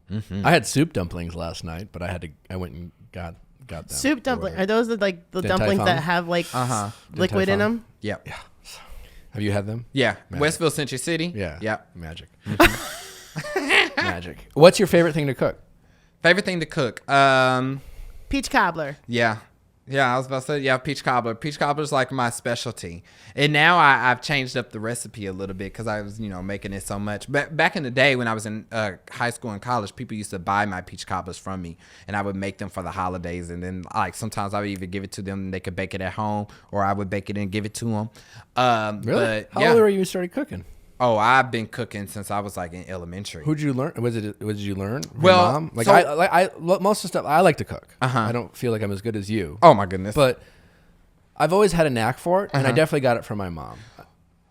Mm-hmm. I had soup dumplings last night, but I went and got them. Soup dumplings. Are those the dumplings that have like liquid in them? Yep. Yeah. Have you had them? Yeah. Magic. Westville, Century City. Yeah. Yep. Magic. Mm-hmm. Magic. What's your favorite thing to cook? Favorite thing to cook? Peach cobbler. Yeah. Yeah, I was about to say, yeah, peach cobbler. Peach cobbler is like my specialty. And now I've changed up the recipe a little bit because I was, you know, making it so much. But back in the day when I was in high school and college, people used to buy my peach cobblers from me. And I would make them for the holidays. And then like sometimes I would even give it to them and they could bake it at home. Or I would bake it and give it to them. Really? But, How old were you when you started cooking? Oh, I've been cooking since I was like in elementary. Who'd you learn? What did you learn? From Well, your mom? Like so- I most of the stuff I like to cook. Uh-huh. I don't feel like I'm as good as you. Oh my goodness. But I've always had a knack for it, and I Uh-huh. definitely got it from my mom.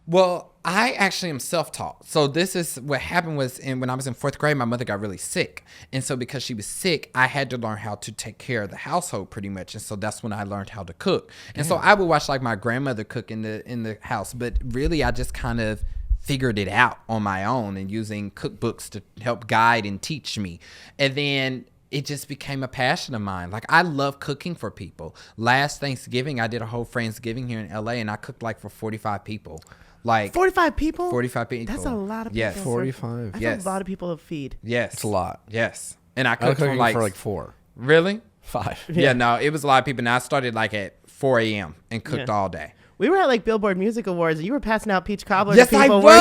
Well, I actually am self-taught. So this is what happened was when I was in 4th grade, my mother got really sick. And so because she was sick, I had to learn how to take care of the household pretty much. And so that's when I learned how to cook. And so I would watch like my grandmother cook in the house. But really, I just kind of figured it out on my own and using cookbooks to help guide and teach me. And then it just became a passion of mine. Like, I love cooking for people. Last Thanksgiving, I did a whole Friendsgiving here in LA, and I cooked like for 45 people. Like 45 people? 45 people. That's a lot of people. Yes. 45. That's Yes. a lot of people to feed. Yes. It's a lot. Yes. And I I was cooked cooking for like 4. Really? 5. Yeah, no, it was a lot of people. And I started like at 4 a.m. and cooked Yeah. all day. We were at like Billboard Music Awards and you were passing out peach cobbler Yes, to I people. was.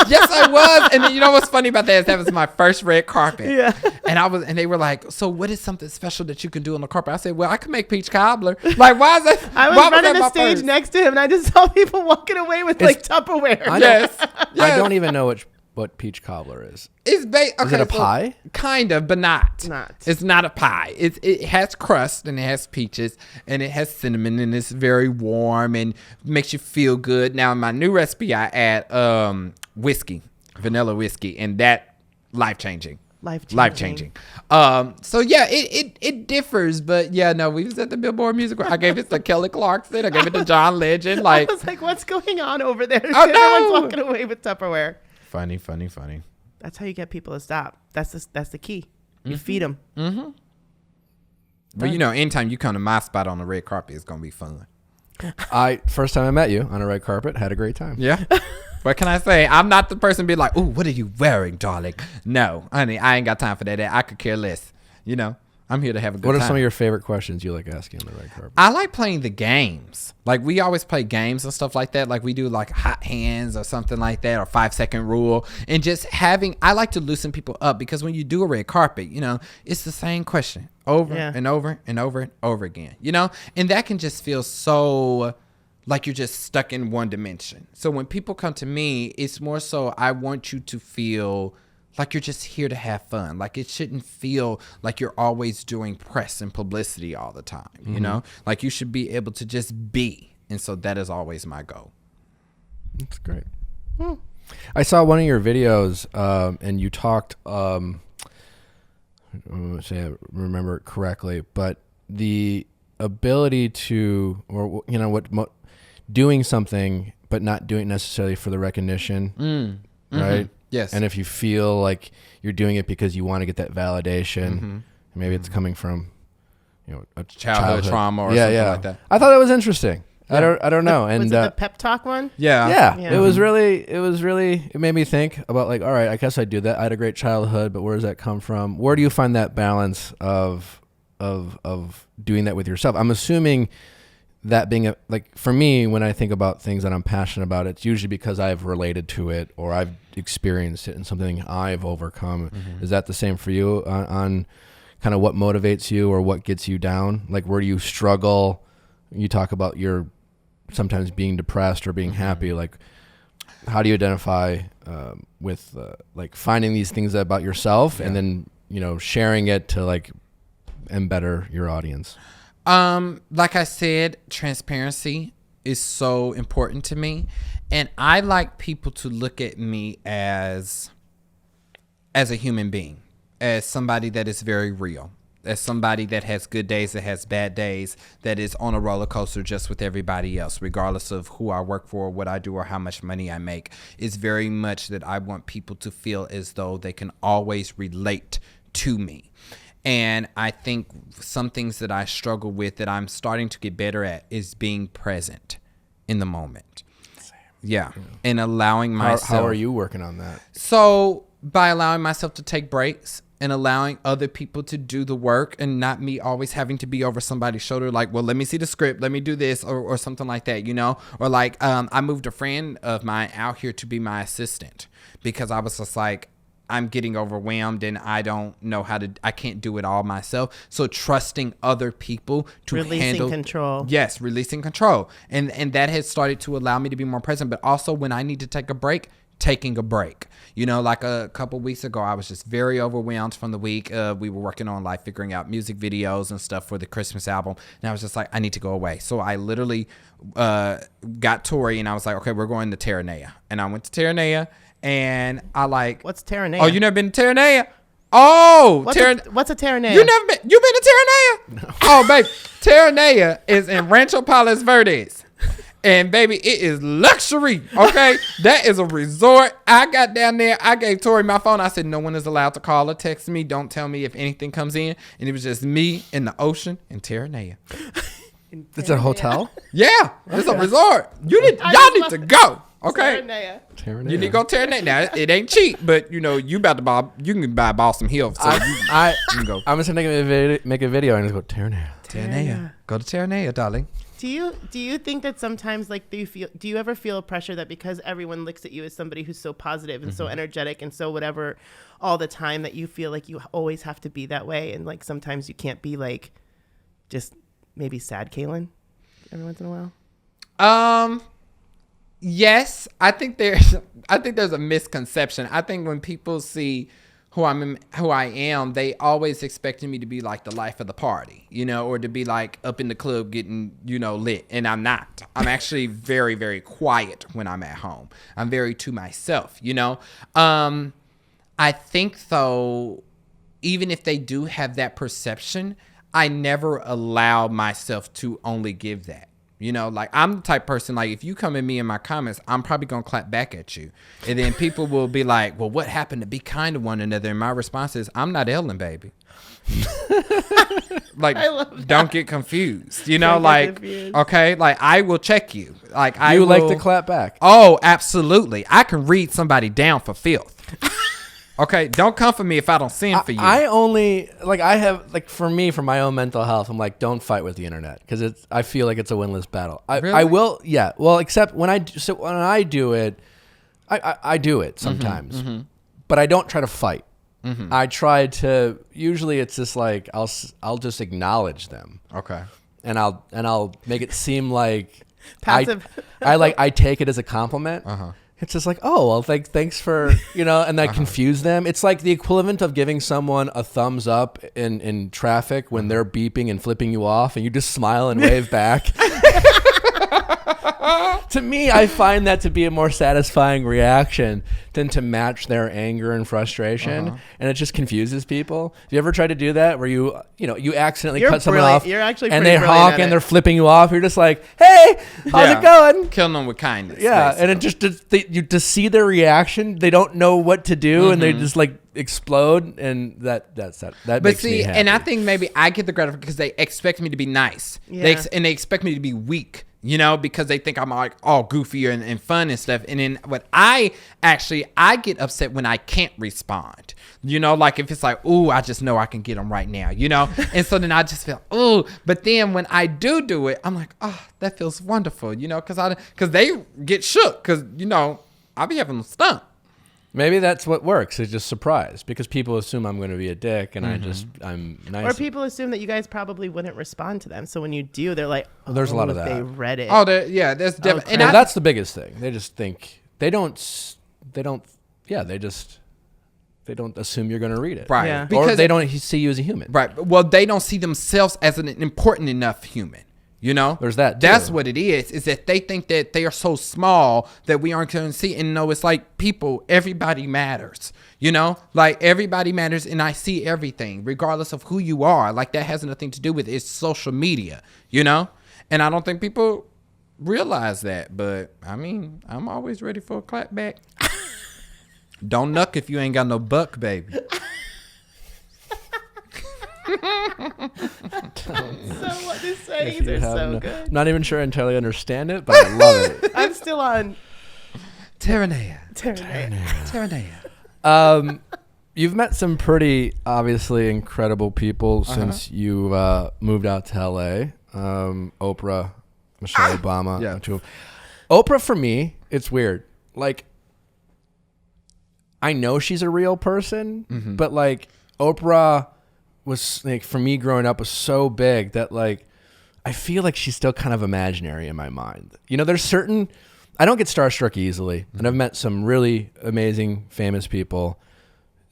Yes, I was. And then, you know what's funny about that is that was my first red carpet. Yeah. And they were like, so what is something special that you can do on the carpet? I said, well, I can make peach cobbler. Like, why is that? I was why running that the my stage first? next to him and I just saw people walking away with like Tupperware. Yes. I Yes. don't even know what peach cobbler is. It's okay, Is it a pie? Kind of, but not. Not. It's not a pie. It has crust and it has peaches and it has cinnamon and it's very warm and makes you feel good. Now in my new recipe, I add whiskey, vanilla whiskey, and that life changing. Life changing. So yeah, it differs, but yeah, no, we was at the Billboard Music. I gave it to Kelly Clarkson. I gave it to John Legend. I Like, was like, what's going on over there? Oh, no. Everyone's walking away with Tupperware. funny. That's how you get people to stop. That's the key. You Mm-hmm. feed them. But you know, anytime you come to my spot on the red carpet, it's gonna be fun. First time I met you on a red carpet, had a great time. Yeah. What can I say? I'm not the person be like, "Ooh, what are you wearing, darling?" No, honey, I ain't got time for that. I could care less. You know, I'm here to have a good What time. are some of your favorite questions you like asking on the red carpet? I like playing the games. Like, we always play games and stuff like that. Like, we do like hot hands or something like that, or 5-second rule. And just I like to loosen people up, because when you do a red carpet, you know, it's the same question over and over and over and over again, you know? And that can just feel so like you're just stuck in one dimension. So when people come to me, it's more so I want you to feel like you're just here to have fun. Like, it shouldn't feel like you're always doing press and publicity all the time, you know? Like, you should be able to just be. And so that is always my goal. That's great. I saw one of your videos, and you talked, say I remember it correctly, but the ability to, or you know, doing something but not doing it necessarily for the recognition, right? Yes. And if you feel like you're doing it because you want to get that validation, maybe it's coming from, you know, a Childhood trauma or something like that. I thought that was interesting. I don't know. And Was it the pep talk one? Yeah. it was really, it made me think about, like, all right, I guess I do that. I had a great childhood, but where does that come from? Where do you find that balance of doing that with yourself? I'm assuming that being like, for me, when I think about things that I'm passionate about, it's usually because I've related to it or I've experienced it and something I've overcome. Is that the same for you on kind of what motivates you or what gets you down? Like, where do you struggle? You talk about your sometimes being depressed or being happy. Like, how do you identify with like finding these things about yourself and then, you know, sharing it to like better your audience? Like I said, transparency is so important to me, and I like people to look at me as a human being, as somebody that is very real, as somebody that has good days, that has bad days, that is on a roller coaster just with everybody else, regardless of who I work for, what I do, or how much money I make. It's very much that I want people to feel as though they can always relate to me. And I think some things that I struggle with that I'm starting to get better at is being present in the moment. Yeah. And allowing myself. How are you working on that? So by allowing myself to take breaks and allowing other people to do the work and not me always having to be over somebody's shoulder. Like, well, let me see the script. Let me do this or something like that, you know, or like I moved a friend of mine out here to be my assistant because I was just like, I'm getting overwhelmed and I don't know I can't do it all myself. So trusting other people to handle control. Yes, releasing control. And that has started to allow me to be more present. But also when I need to take a break, taking a break. You know, like a couple weeks ago, I was just very overwhelmed from the week. We were working on like figuring out music videos and stuff for the Christmas album. And I was just like, I need to go away. So I literally got Tori and I was like, okay, we're going to Terranea. And I went to Terranea and I like. What's Terranea? Oh, you never been to Terranea? Oh, what's a Terranea? You been to Terranea? No. Oh, baby. Terranea is in Rancho Palos Verdes. And baby, it is luxury, okay? That is a resort. I got down there. I gave Tori my phone. I said, no one is allowed to call or text me. Don't tell me if anything comes in. And it was just me in the ocean in Terranea. It's a hotel? Yeah, it's a resort. Y'all need to go, okay? Terranea. You need to go Terranea. Now, it ain't cheap, but you know, you can buy Balsam Hill. So you can go. I'm just gonna make a video and just go Terranea. Terranea. Go to Terranea, darling. Do you think that sometimes like do you ever feel a pressure that because everyone looks at you as somebody who's so positive and so energetic and so whatever all the time that you feel like you always have to be that way and like sometimes you can't be like just maybe sad Kalyn every once in a while? Yes, I think there's a misconception. I think when people see who I am, they always expected me to be like the life of the party, you know, or to be like up in the club getting, you know, lit. And I'm not. I'm actually very, very quiet when I'm at home. I'm very to myself, you know. I think though, even if they do have that perception, I never allow myself to only give that. You know, like I'm the type of person, like if you come at me in my comments, I'm probably going to clap back at you. And then people will be like, well, what happened to be kind to one another? And my response is, I'm not Ellen, baby. Like, don't get confused. You know, like, okay, like I will check you. Like I will like to clap back. Oh, absolutely. I can read somebody down for filth. Okay, don't come for me if I don't send for you. I only like I have like for me for my own mental health. I'm like don't fight with the internet because I feel like it's a winless battle. Really? I will well except when I do it, I do it sometimes, but I don't try to fight. I try to usually it's just like I'll just acknowledge them. Okay, and I'll make it seem like passive. I take it as a compliment. It's just like, oh, well, thanks for, you know, and that confuse them. It's like the equivalent of giving someone a thumbs up in traffic when they're beeping and flipping you off and you just smile and wave back. To me, I find that to be a more satisfying reaction than to match their anger and frustration. And it just confuses people. Have you ever tried to do that where you accidentally cut someone off You're actually and they brilliant honk at and it. they're flipping you off? You're just like, hey, how's it going? Killing them with kindness. Yeah, basically. and it just to see their reaction, they don't know what to do, and they just like explode, and that makes me happy. And I think maybe I get the gratification because they expect me to be nice. Yeah. They expect me to be weak, you know, because they think I'm like all goofy and fun and stuff. And then I get upset when I can't respond. You know, like if it's like, ooh, I just know I can get them right now, you know? And so then I just feel, ooh. But then when I do it, I'm like, oh, that feels wonderful, you know, because they get shook because, you know, I'll be having them stumped. Maybe that's what works. It's just surprise because people assume I'm going to be a dick, and I'm nice. Or people assume that you guys probably wouldn't respond to them. So when you do, they're like, oh, there's a lot of that. They read it. Oh, that's definitely. And that's the biggest thing. They just think they don't assume you're going to read it. Right. Yeah. Or they don't see you as a human. Right. Well, they don't see themselves as an important enough human. You know, there's that too. That's what it is that they think that they are so small that we aren't going to see. And no, it's like people, everybody matters, you know, like everybody matters. And I see everything regardless of who you are. Like that has nothing to do with it. It's social media, you know, and I don't think people realize that. But I mean, I'm always ready for a clap back. Don't knuck if you ain't got no buck, baby. So what these sayings are so good. I'm not even sure I entirely understand it, but I love it. I'm still on Terranea. You've met some pretty obviously incredible people since you moved out to LA. Oprah, Michelle Obama. Yeah. Oprah, for me, it's weird. Like, I know she's a real person, but like Oprah was like for me growing up was so big that like I feel like she's still kind of imaginary in my mind. You know, there's certain I don't get starstruck easily, and I've met some really amazing, famous people.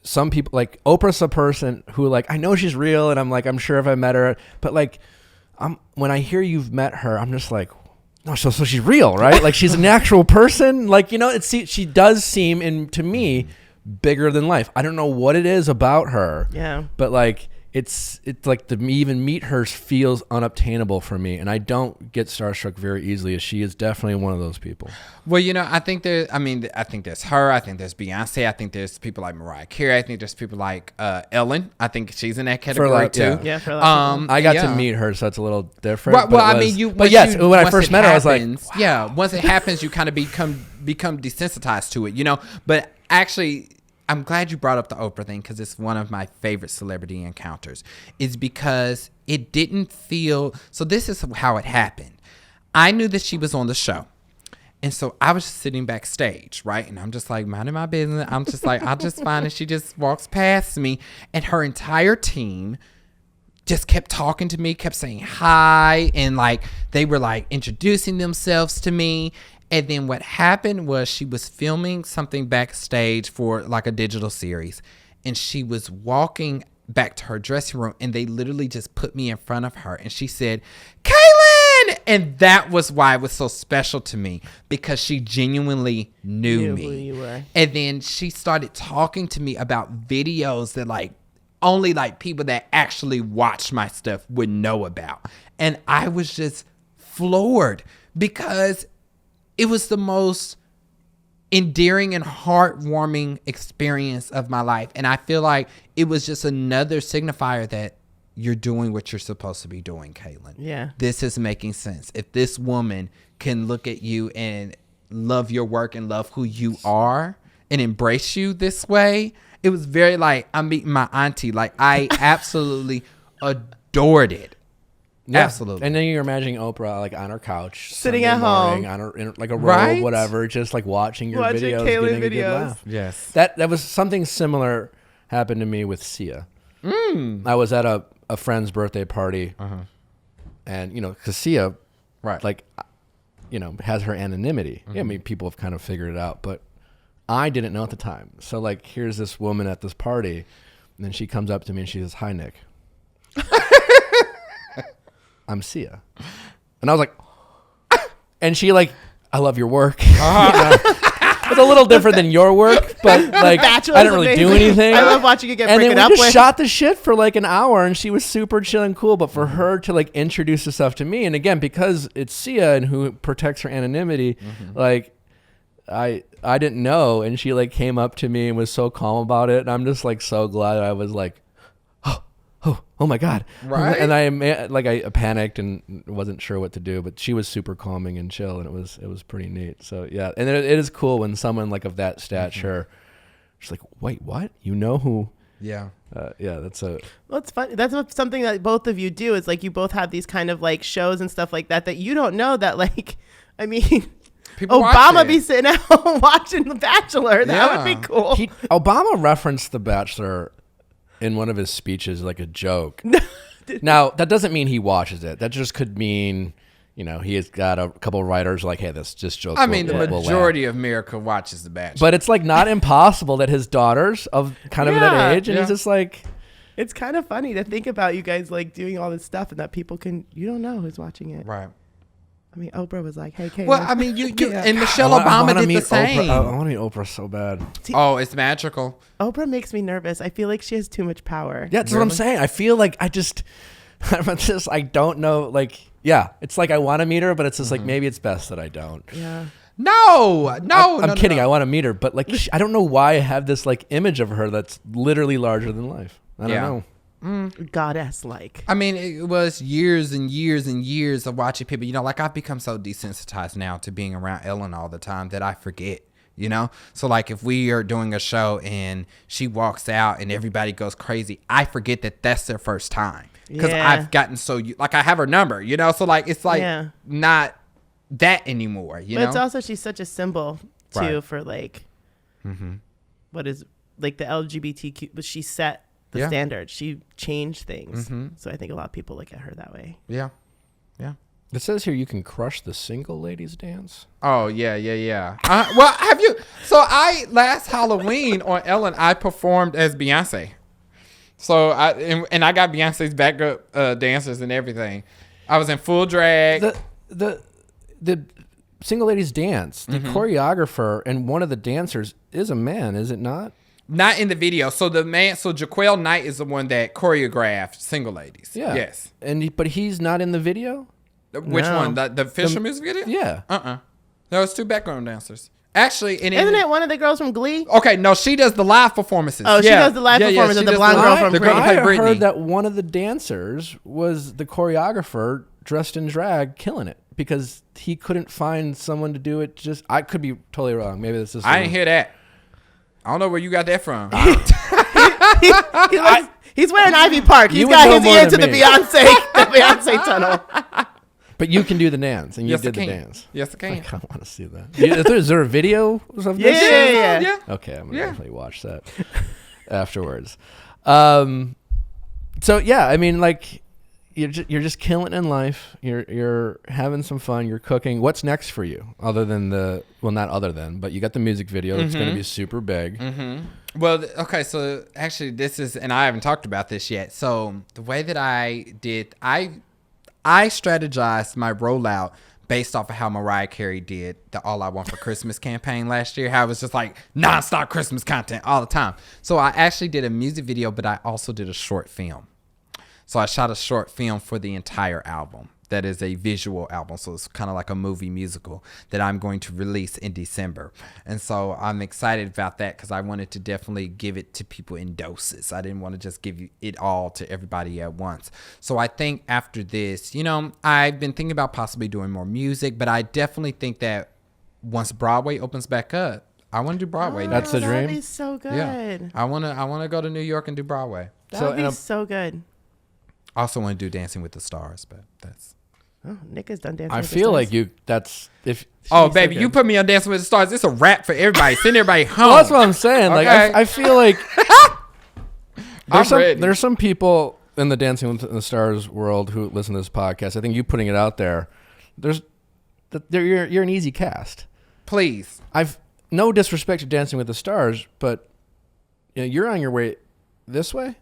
Some people, like Oprah's a person who, like, I know she's real, and I'm like, I'm sure if I met her, but like, when I hear you've met her, I'm just like, no, so she's real, right? Like, she's an actual person. Like, you know, she does seem, to me, bigger than life. I don't know what it is about her. Yeah. But like, it's like to even meet her feels unobtainable for me, and I don't get starstruck very easily. As she is definitely one of those people. Well, you know, I think there's her. I think there's Beyonce. I think there's people like Mariah Carey. I think there's people like Ellen. I think she's in that category too. Yeah, for a lot of people. I got to meet her, so it's a little different. Right, well, I mean, when I first met her, I was like, wow. Yeah, once it happens, you kind of become desensitized to it, you know. But actually, I'm glad you brought up the Oprah thing, because it's one of my favorite celebrity encounters. It's because it didn't feel... So this is how it happened. I knew that she was on the show. And so I was just sitting backstage, right? And I'm just like, minding my business. I'm just like, I'll just find it. She just walks past me. And her entire team just kept talking to me, kept saying hi. And like, they were like introducing themselves to me. And then what happened was she was filming something backstage for like a digital series. And she was walking back to her dressing room, and they literally just put me in front of her. And she said, Kalyn! And that was why it was so special to me, because she genuinely knew me. Who you were. And then she started talking to me about videos that like only like people that actually watch my stuff would know about. And I was just floored, because it was the most endearing and heartwarming experience of my life. And I feel like it was just another signifier that you're doing what you're supposed to be doing, Kalyn. Yeah. This is making sense. If this woman can look at you and love your work and love who you are and embrace you this way, it was very like I'm meeting my auntie. Like, I absolutely adored it. Yeah. Absolutely. And then you're imagining Oprah like on her couch, sitting Sunday at morning, home, on her in like a robe, Right? whatever, just like watching your videos, Kalyn getting a good videos. laugh. Yes. That was something similar happened to me with Sia. I was at a friend's birthday party, and you know, because Sia, Right. like, you know, has her anonymity. Yeah, I mean, people have kind of figured it out, but I didn't know at the time. So like, here's this woman at this party, and then she comes up to me and she says, "Hi, Nick." I'm Sia. And I was like, and she like, "I love your work." You know? It's a little different than your work, but like, I didn't really do anything. I love watching you get and broken then up we just with. shot the shit for like an hour, and she was super chill and cool. But for her to like introduce herself to me, and again, because it's Sia and who protects her anonymity, like I didn't know, and she like came up to me and was so calm about it, and I'm just like so glad I was like, oh my God. Right. And I panicked and wasn't sure what to do, but she was super calming and chill, and it was pretty neat. So yeah. And it is cool when someone like of that stature, she's like, "Wait, what? You know who?" Yeah. Yeah, that's Well, it's funny. That's something that both of you do. Is like you both have these kind of like shows and stuff like that you don't know that like, I mean, People Obama watch it. be sitting at home watching The Bachelor. That would be cool. Obama referenced The Bachelor in one of his speeches like a joke. Now, that doesn't mean he watches it. That just could mean, you know, he has got a couple of writers like, "Hey, this just joke." I mean, the majority of America watches The Bachelor. But it's like not impossible that his daughters of kind of that age, and he's just like, it's kind of funny to think about you guys like doing all this stuff and that people you don't know who's watching it. Right. I mean, Oprah was like, "Hey, Kate." Well, I mean, you and Michelle I Obama wanna did meet the same. Oprah. I want to meet Oprah so bad. Oh, it's magical. Oprah makes me nervous. I feel like she has too much power. Yeah, that's what I'm saying. I feel like I don't know. Like, yeah, it's like I want to meet her, but it's just like maybe it's best that I don't. Yeah. No, I'm kidding. I want to meet her, but like I don't know why I have this like image of her that's literally larger than life. I don't know. Goddess like. I mean, it was years and years and years of watching people. You know, like I've become so desensitized now to being around Ellen all the time that I forget. You know, so like if we are doing a show and she walks out and everybody goes crazy, I forget that that's their first time because I've gotten so like I have her number. You know, so like it's like not that anymore. You know, it's also she's such a symbol too for like what is like the LGBTQ, but she set the standard. She changed things. So I think a lot of people look at her that way. Yeah. Yeah. It says here you can crush the single ladies dance. Oh yeah. Well, have you? So last Halloween on Ellen, I performed as Beyonce. So I got Beyonce's backup dancers and everything. I was in full drag. The single ladies dance. The choreographer and one of the dancers is a man, is it not? Not in the video. So Jaquel Knight is the one that choreographed Single Ladies. Yeah. Yes. But he's not in the video? Which one? The official music video? Yeah. There was 2 background dancers. Actually, isn't it one of the girls from Glee? Okay, no, she does the live performances. Oh, she does the live performance of the blonde girl from Glee. I heard that one of the dancers was the choreographer dressed in drag killing it because he couldn't find someone to do it. I could be totally wrong. Maybe this is. I didn't hear that. I don't know where you got that from. He's wearing Ivy Park. He's got his ear to the Beyonce tunnel. But you can do the dance, and you Yes, did I the can. dance. Yes, I can. I kind of want to see that. Is there a video of this? Yeah. Okay, I'm gonna definitely watch that afterwards. So yeah, I mean, like, you're just killing it in life. You're having some fun. You're cooking. What's next for you, other than but you got the music video that's going to be super big. Well, okay, so actually this is, and I haven't talked about this yet. So the way that I did, I strategized my rollout based off of how Mariah Carey did the All I Want for Christmas campaign last year, how it was just like nonstop Christmas content all the time. So I actually did a music video, but I also did a short film. So I shot a short film for the entire album. That is a visual album. So it's kind of like a movie musical that I'm going to release in December. And so I'm excited about that because I wanted to definitely give it to people in doses. I didn't want to just give it all to everybody at once. So I think after this, I've been thinking about possibly doing more music, but I definitely think that once Broadway opens back up, I want to do Broadway. That's the dream. That'd be so good. Yeah. I want to go to New York and do Broadway. That would be so good. I also want to do Dancing with the Stars, but that's... Oh, Nick has done Dancing I with the feel Stars. like that's if. Oh, baby, you put me on Dancing with the Stars. It's a wrap for everybody. Send everybody home. Well, that's what I'm saying. Like, Okay. I feel like ready. there's some people in the Dancing with the Stars world who listen to this podcast. I think you putting it out there. You're an easy cast. Please. I've no disrespect to Dancing with the Stars, but you're on your way this way.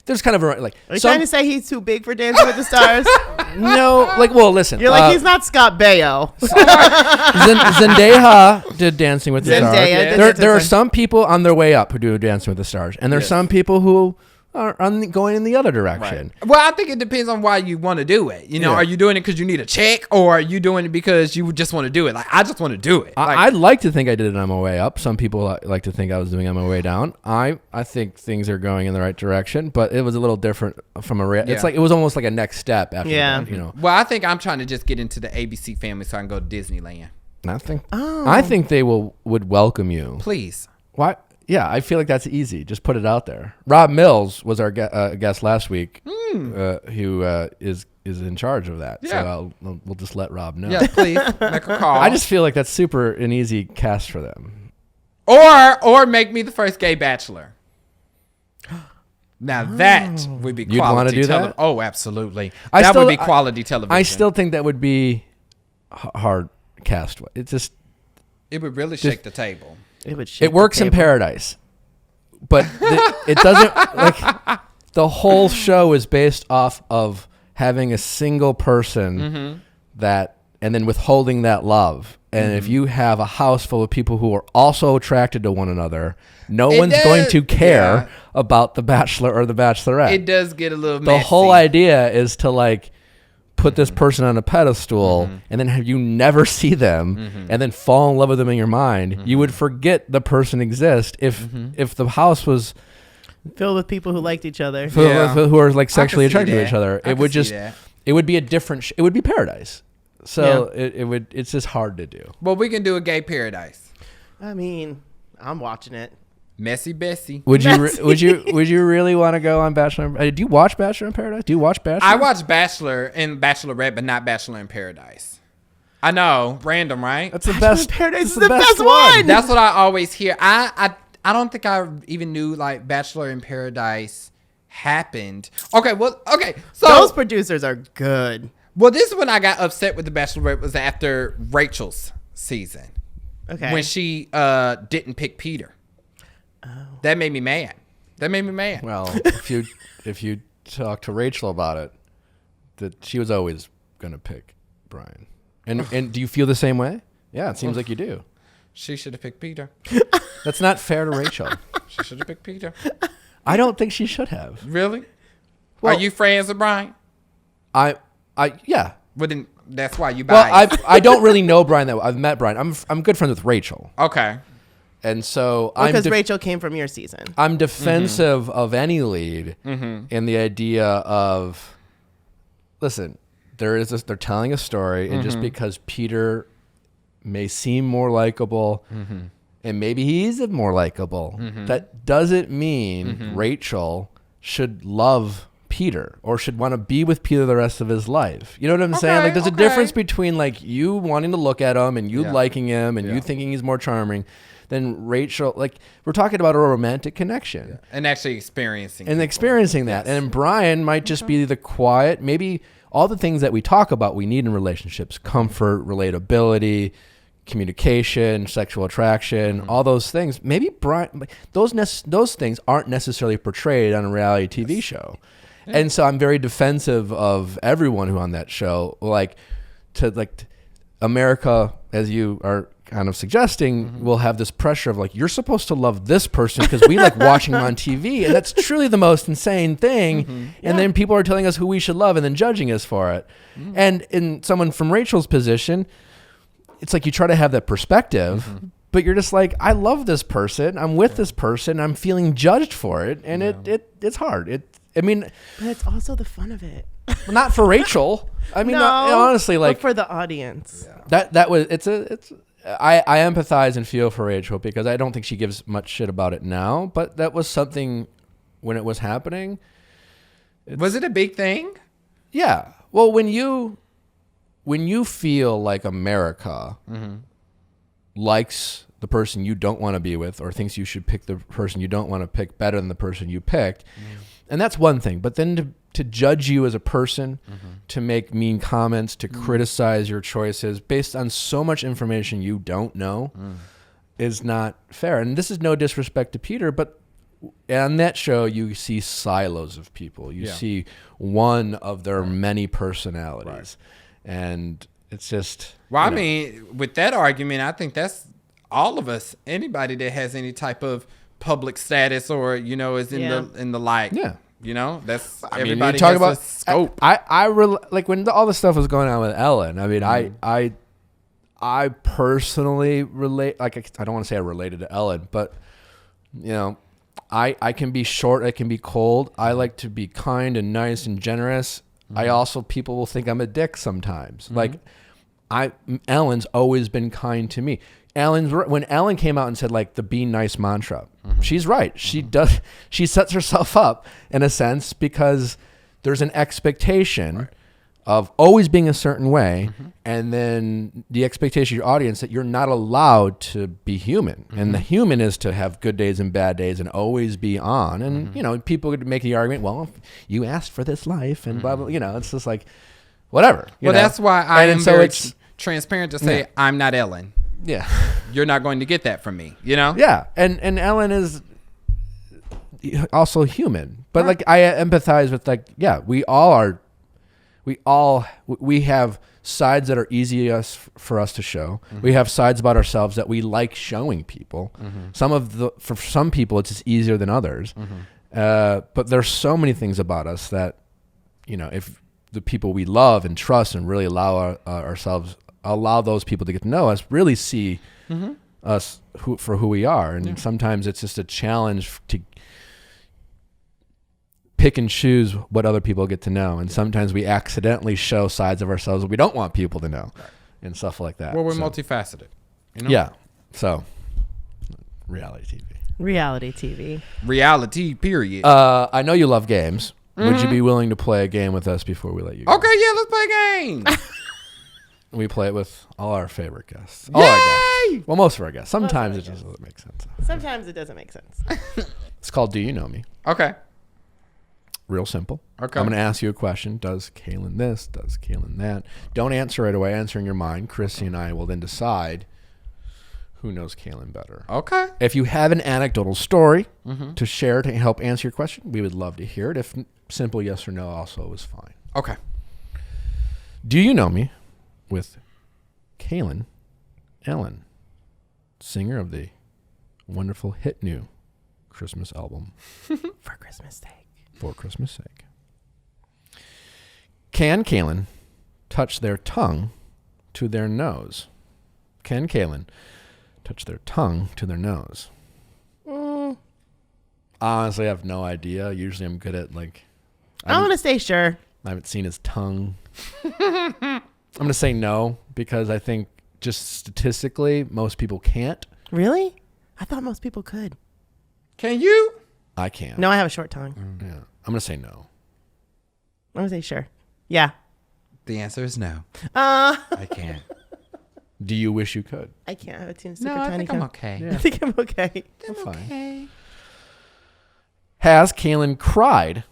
There's kind of a like. Are you trying to say he's too big for Dancing with the Stars? No, like, well, listen. You're like, he's not Scott Baio. Zendaya did Dancing with the Stars. Zendaya There are some people on their way up who do Dancing with the Stars, and there's some people who are going in the other direction. Right. Well, I think it depends on why you want to do it. Are you doing it because you need a check, or are you doing it because you just want to do it? Like, I just want to do it. I'd like to think I did it on my way up. Some people like to think I was doing it on my way down. I think things are going in the right direction, but it was a little different from it's like it was almost like a next step after that, Well, I think I'm trying to just get into the ABC family so I can go to Disneyland. I think they would welcome you. Please. Why? Yeah, I feel like that's easy. Just put it out there. Rob Mills was our guest last week, who is in charge of that. Yeah. So we'll just let Rob know. Yeah, please make a call. I just feel like that's super an easy cast for them. Or make me the first gay bachelor. Now that would be quality. You'd want to do that? Oh, absolutely. That would be quality television. I still think that would be hard cast. It would really shake the table. It works in paradise, but it doesn't. Like, the whole show is based off of having a single person and then withholding that love. And if you have a house full of people who are also attracted to one another, no one's going to care about the Bachelor or the Bachelorette. It does get a little messy. The whole idea is to like put this person on a pedestal and then have you never see them and then fall in love with them in your mind. You would forget the person exists if the house was filled with people who liked each other, who are like sexually attracted to each other. It would it would be a different it would be paradise. So it's just hard to do. Well, we can do a gay paradise. I mean, I'm watching it. Messy Bessie. Would you really want to go on Bachelor? Do you watch Bachelor in Paradise? Do you watch Bachelor? I watch Bachelor and Bachelorette, but not Bachelor in Paradise. I know, random, right? That's the best. Paradise is the best one. That's what I always hear. I don't think I even knew like Bachelor in Paradise happened. Okay. So Those producers are good. well, this is when I got upset with The Bachelorette was after Rachel's season. Okay. When she didn't pick Peter. Oh. That made me mad. Well, if you talk to Rachel about it, that she was always gonna pick Brian. And do you feel the same way? Yeah, it seems like you do. She should have picked Peter. That's not fair to Rachel. She should have picked Peter. I don't think she should have. Really? Well, are you friends with Brian? Yeah. Well, then that's why you Well, biased. I don't really know Brian that well. I've met Brian. I'm good friends with Rachel. Okay. And so Because Rachel came from your season. I'm defensive of any lead in the idea of, listen, they're telling a story, and just because Peter may seem more likable, and maybe he is more likable, that doesn't mean Rachel should love Peter or should want to be with Peter the rest of his life. You know what I'm saying? Like, there's a difference between like you wanting to look at him and you liking him and you thinking he's more charming than Rachel. Like, we're talking about a romantic connection and actually experiencing that. And Brian might just be the quiet, maybe all the things that we talk about we need in relationships: comfort, relatability, communication, sexual attraction, all those things. Maybe Brian, those things aren't necessarily portrayed on a reality TV show. And so I'm very defensive of everyone who on that show, America, as you are kind of suggesting, will have this pressure of like, you're supposed to love this person because we like watching them on TV. And that's truly the most insane thing. And then people are telling us who we should love and then judging us for it. And in someone from Rachel's position, it's like you try to have that perspective, but you're just like, I love this person. I'm with this person. I'm feeling judged for it. And it's hard. But it's also the fun of it. Not for Rachel. I mean, No, honestly, like, but for the audience. I empathize and feel for Rachel because I don't think she gives much shit about it now, but that was something when it was happening. Was it a big thing? Yeah. Well, when you feel like America likes the person you don't want to be with or thinks you should pick the person you don't want to pick better than the person you picked, and that's one thing. But then to judge you as a person, to make mean comments, to criticize your choices based on so much information you don't know is not fair. And this is no disrespect to Peter, but on that show, you see silos of people. You see one of their many personalities. And it's just... Well, I mean, with that argument, I think that's all of us. Anybody that has any type of public status or, is in the light. Yeah. That's I mean, everybody you talk has about a scope. Like when all the stuff was going on with Ellen, I mean, I personally relate, like, I don't want to say I related to Ellen, but I can be short, I can be cold. I like to be kind and nice and generous. People will think I'm a dick sometimes. Like Ellen's always been kind to me. When Ellen came out and said like the be nice mantra, she's right. She sets herself up in a sense because there's an expectation of always being a certain way, and then the expectation of your audience that you're not allowed to be human, and the human is to have good days and bad days and always be on. And people would make the argument, well, you asked for this life and blah blah. It's just like whatever. That's why I am very transparent to say I'm not Ellen. Yeah. You're not going to get that from me, Yeah. And Ellen is also human. But like I empathize with we have sides that are easy for us to show. We have sides about ourselves that we like showing people. For some people it's just easier than others. But there's so many things about us that, if the people we love and trust and really allow those people to get to know us, really see us for who we are. And sometimes it's just a challenge to pick and choose what other people get to know. And sometimes we accidentally show sides of ourselves that we don't want people to know and stuff like that. Well, we're multifaceted. Yeah. So reality TV. Reality, period. I know you love games. Would you be willing to play a game with us before we let you go? Okay, yeah, let's play a game. We play it with all our favorite guests. Yay! Our guests. Well, most of our guests. Sometimes it just doesn't make sense. Sometimes it doesn't make sense. It's called Do You Know Me? Okay. real simple. Okay. I'm going to ask you a question. Does Kalyn this? Does Kalyn that? Don't answer right away. Answer in your mind. Chrissy and I will then decide who knows Kalyn better. Okay. If you have an anecdotal story to share to help answer your question, we would love to hear it. If simple yes or no also is fine. Okay. Do you know me with Kalen Allen, singer of the wonderful hit new Christmas album For Christmas sake. For Christmas Sake? Can Kalyn touch their tongue to their nose? Can Kalyn touch their tongue to their nose? Honestly, I have no idea. Usually I'm good at like... I want to say sure. I haven't seen his tongue. I'm going to say no because I think just statistically, most people can't. Really? I thought most people could. Can you? I can't. No, I have a short tongue. Yeah. I'm going to say no. I'm going to say sure. Yeah. The answer is no. I can't. Do you wish you could? I can't have a super No, I tiny think I'm tongue. okay. Yeah. I think I'm okay. I'm fine. Okay. Has Kalyn cried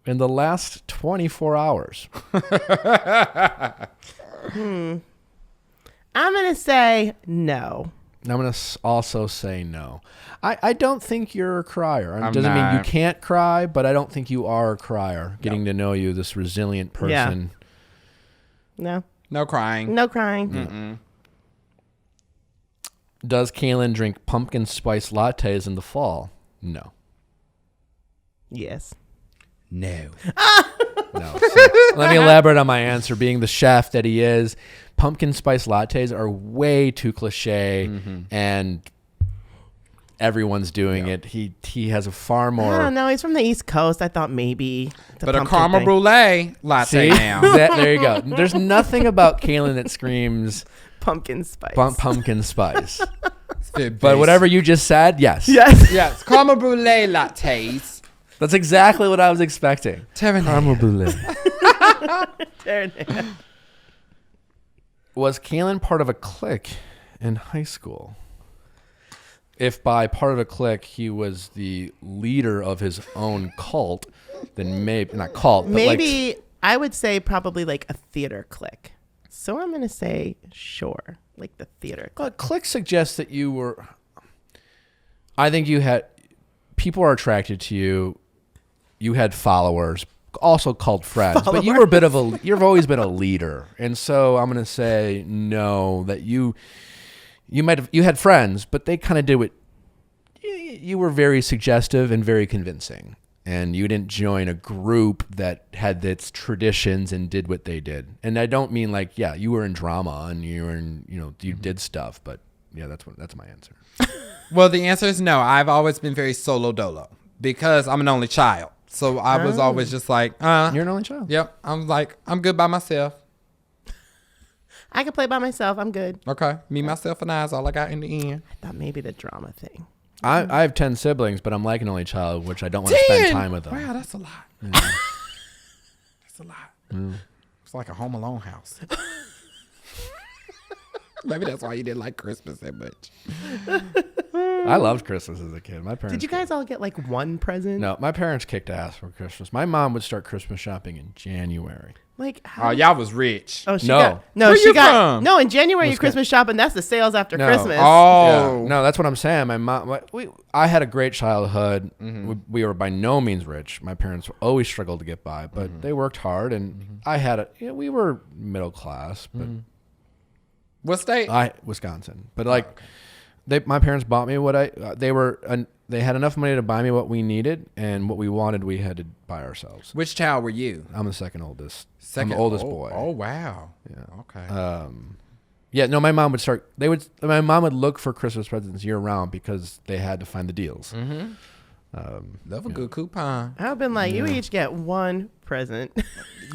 in the last 24 hours? I'm going to say no. I'm going to also say no. I don't think you're a crier. It I'm doesn't mean you not. can't cry, but I don't think you are a crier. Getting to know you, this resilient person. No. No crying. No crying. Mm-mm. Does Kalyn drink pumpkin spice lattes in the fall? No. Yes. No. No. So, let me elaborate on my answer. Being the chef that he is, pumpkin spice lattes are way too cliche, and everyone's doing it. He has a far more. I don't know. He's from the East Coast. I thought maybe. But a caramel brulee latte See? now. There you go. There's nothing about Kalyn that screams Pumpkin spice. pumpkin spice. But whatever you just said, yes. Yes. Yes, caramel brulee lattes. That's exactly what I was expecting. Caramel brulee. Terminator. Was Kalyn part of a clique in high school? If by part of a clique he was the leader of his own cult, then maybe not cult, but Maybe I would say probably like a theater clique. So I'm going to say sure, like the theater clique. clique suggests that you were. I think you had people are attracted to you. You had followers, also called friends, but you were a bit of a. You've always been a leader, and so I'm going to say no. That you might have. You had friends, but they kind of did what. You were very suggestive and very convincing, and you didn't join a group that had its traditions and did what they did. And I don't mean like, yeah, you were in drama and you were in, you did stuff, but yeah, that's my answer. Well, the answer is no. I've always been very solo dolo because I'm an only child. So I was always just like, You're an only child. Yep. I'm like, I'm good by myself. I can play by myself. I'm good. Okay. Me, myself, and I is all I got in the end. I thought maybe the drama thing. I have 10 siblings, but I'm like an only child, which I don't want to spend time with them. Wow, that's a lot. Yeah. That's a lot. It's like a Home Alone house. Maybe that's why you didn't like Christmas that much. I loved Christmas as a kid. My parents. Did you guys all get like one present? No, my parents kicked ass for Christmas. My mom would start Christmas shopping in January. Like how? Oh, y'all was rich. Oh, she No. got no. Where She you got from? no in January. Your Wisconsin. Christmas shopping. That's the sales after No. Christmas. Oh. Yeah. No, that's what I'm saying. My mom. I had a great childhood. We were by no means rich. My parents always struggled to get by, but they worked hard, and I had a. We were middle class, but What state? Wisconsin. But like, my parents bought me what they had enough money to buy me what we needed, and what we wanted we had to buy ourselves. Which child were you? I'm the second oldest. I'm the oldest boy. Oh, wow. Yeah. Okay. Yeah, no, my mom would start. My mom would look for Christmas presents year round because they had to find the deals. Love a good coupon. I've been like, you each get one present.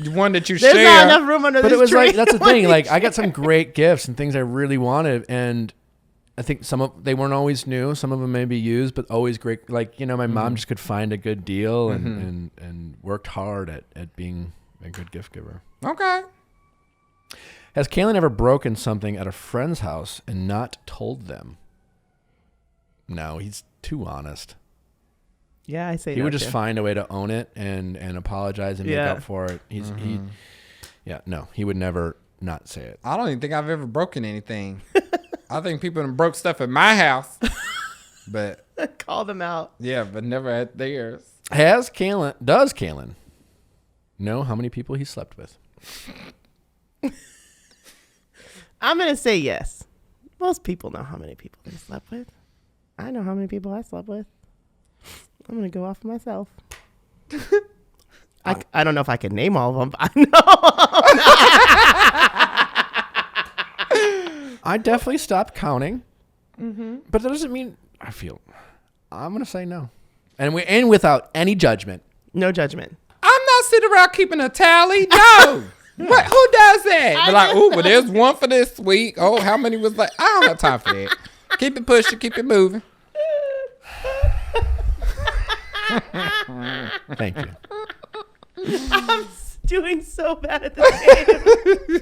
One that you There's share. not enough room under But this it was tree. like that's the thing. Like I got some great gifts and things I really wanted, and I think they weren't always new. Some of them may be used, but always great. Like my mom just could find a good deal and worked hard at being a good gift giver. Okay. Has Kalyn ever broken something at a friend's house and not told them? No, he's too honest. Yeah, I say he no would just too. find a way to own it and apologize and make Yeah. up for it. He would never not say it. I don't even think I've ever broken anything. I think people have broke stuff at my house, but Call them out. yeah, but never at theirs. Does Kalyn know how many people he slept with? I'm going to say yes. Most people know how many people they slept with. I know how many people I slept with. I'm going to go off of myself. I don't know if I can name all of them, but I know. I definitely stopped counting, but that doesn't mean I'm going to say no. And without any judgment. No judgment. I'm not sitting around keeping a tally. No. What? Who does that? They're like, ooh, well, there's one for this week. Oh, how many was like? I don't have time for that. Keep it pushing. Keep it moving. Thank you. I'm doing so bad at this game.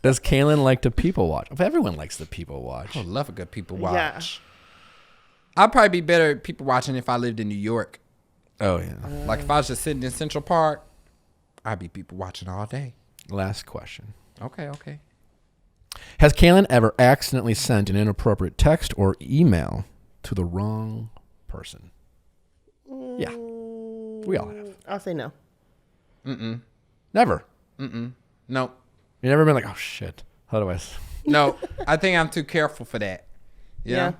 Does Kalyn like to people watch? Everyone likes to people watch. I love a good people Yeah. watch. I'd probably be better at people watching if I lived in New York. Oh, yeah. Like if I was just sitting in Central Park, I'd be people watching all day. Last question. Okay. Has Kalyn ever accidentally sent an inappropriate text or email to the wrong person? Yeah. We all have. I'll say no. Never. No. You never been like, oh, shit. How do I... No. I think I'm too careful for that. Yeah.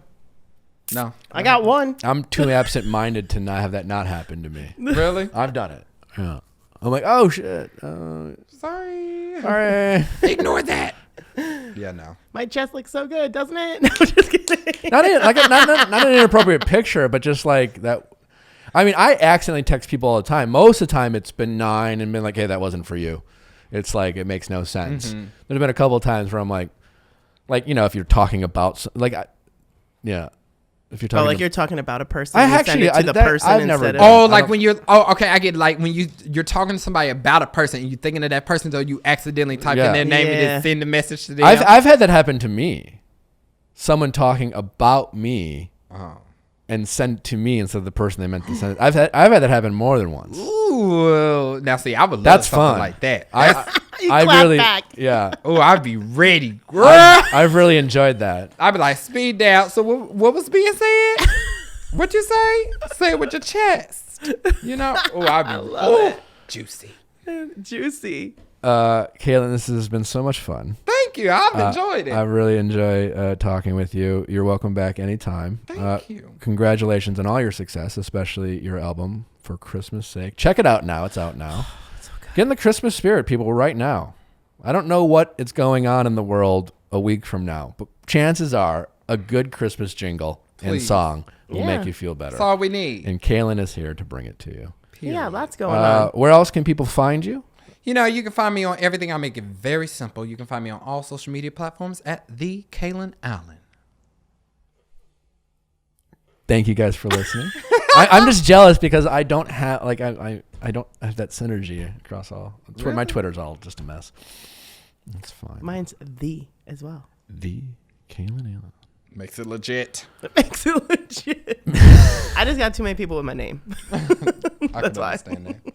No. I got one. I'm too absent-minded to not have that not happen to me. Really? I've done it. Yeah. I'm like, oh, shit. Sorry. Sorry. Ignore that. Yeah, no. My chest looks so good, doesn't it? No, just kidding. not an inappropriate picture, but just like that. I mean, I accidentally text people all the time. Most of the time, it's been 9 and been like, hey, that wasn't for you. It's like, it makes no sense. There's been a couple of times where I'm like, if you're talking about, if you're talking, you're talking about a person. I you actually- send it to the that- person I've never instead of. done. Oh, I like don't- when you're. Oh, okay. I get like when you're talking to somebody about a person and you're thinking of that person, so you accidentally type in their name and Yeah. then send the message to them. I've had that happen to me. Someone talking about me Oh. and sent to me instead of the person they meant to send. I've had that happen more than once. Ooh. Now see, I would love That's something fun. like that. You I clap really, back. yeah. Oh, I'd be ready. I've really enjoyed that. I'd be like, speed down. So what was being said? What you say? Say it with your chest. Oh, I'd be juicy. Juicy. Kalyn, this has been so much fun. Thank you. I've enjoyed it. I really enjoy talking with you. You're welcome back anytime. Thank you. Congratulations on all your success, especially your album For Christmas Sake. Check it out now. It's out now. Get in the Christmas spirit, people, right now. I don't know what is going on in the world a week from now, but chances are a good Christmas jingle and Please. song will Yeah. make you feel better. That's all we need. And Kalyn is here to bring it to you. Yeah, lots going on. Where else can people find you? You can find me on everything. I make it very simple. You can find me on all social media platforms at the Kalyn Allen. Thank you guys for listening. I'm just jealous because I don't have I don't have that synergy across all. Really? My Twitter's all just a mess. That's fine. Mine's the as well. The Kalyn Allen. Makes it legit. That makes it legit. I just got too many people with my name. I can That's why. understand that.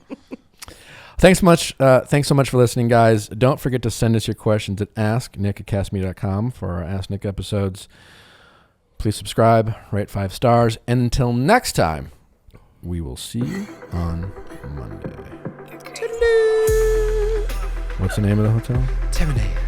Thanks so much for listening, guys. Don't forget to send us your questions at asknick@castmedia.com for our Ask Nick episodes. Please subscribe, rate 5 stars. And until next time, we will see you on Monday. What's the name of the hotel? Terminator.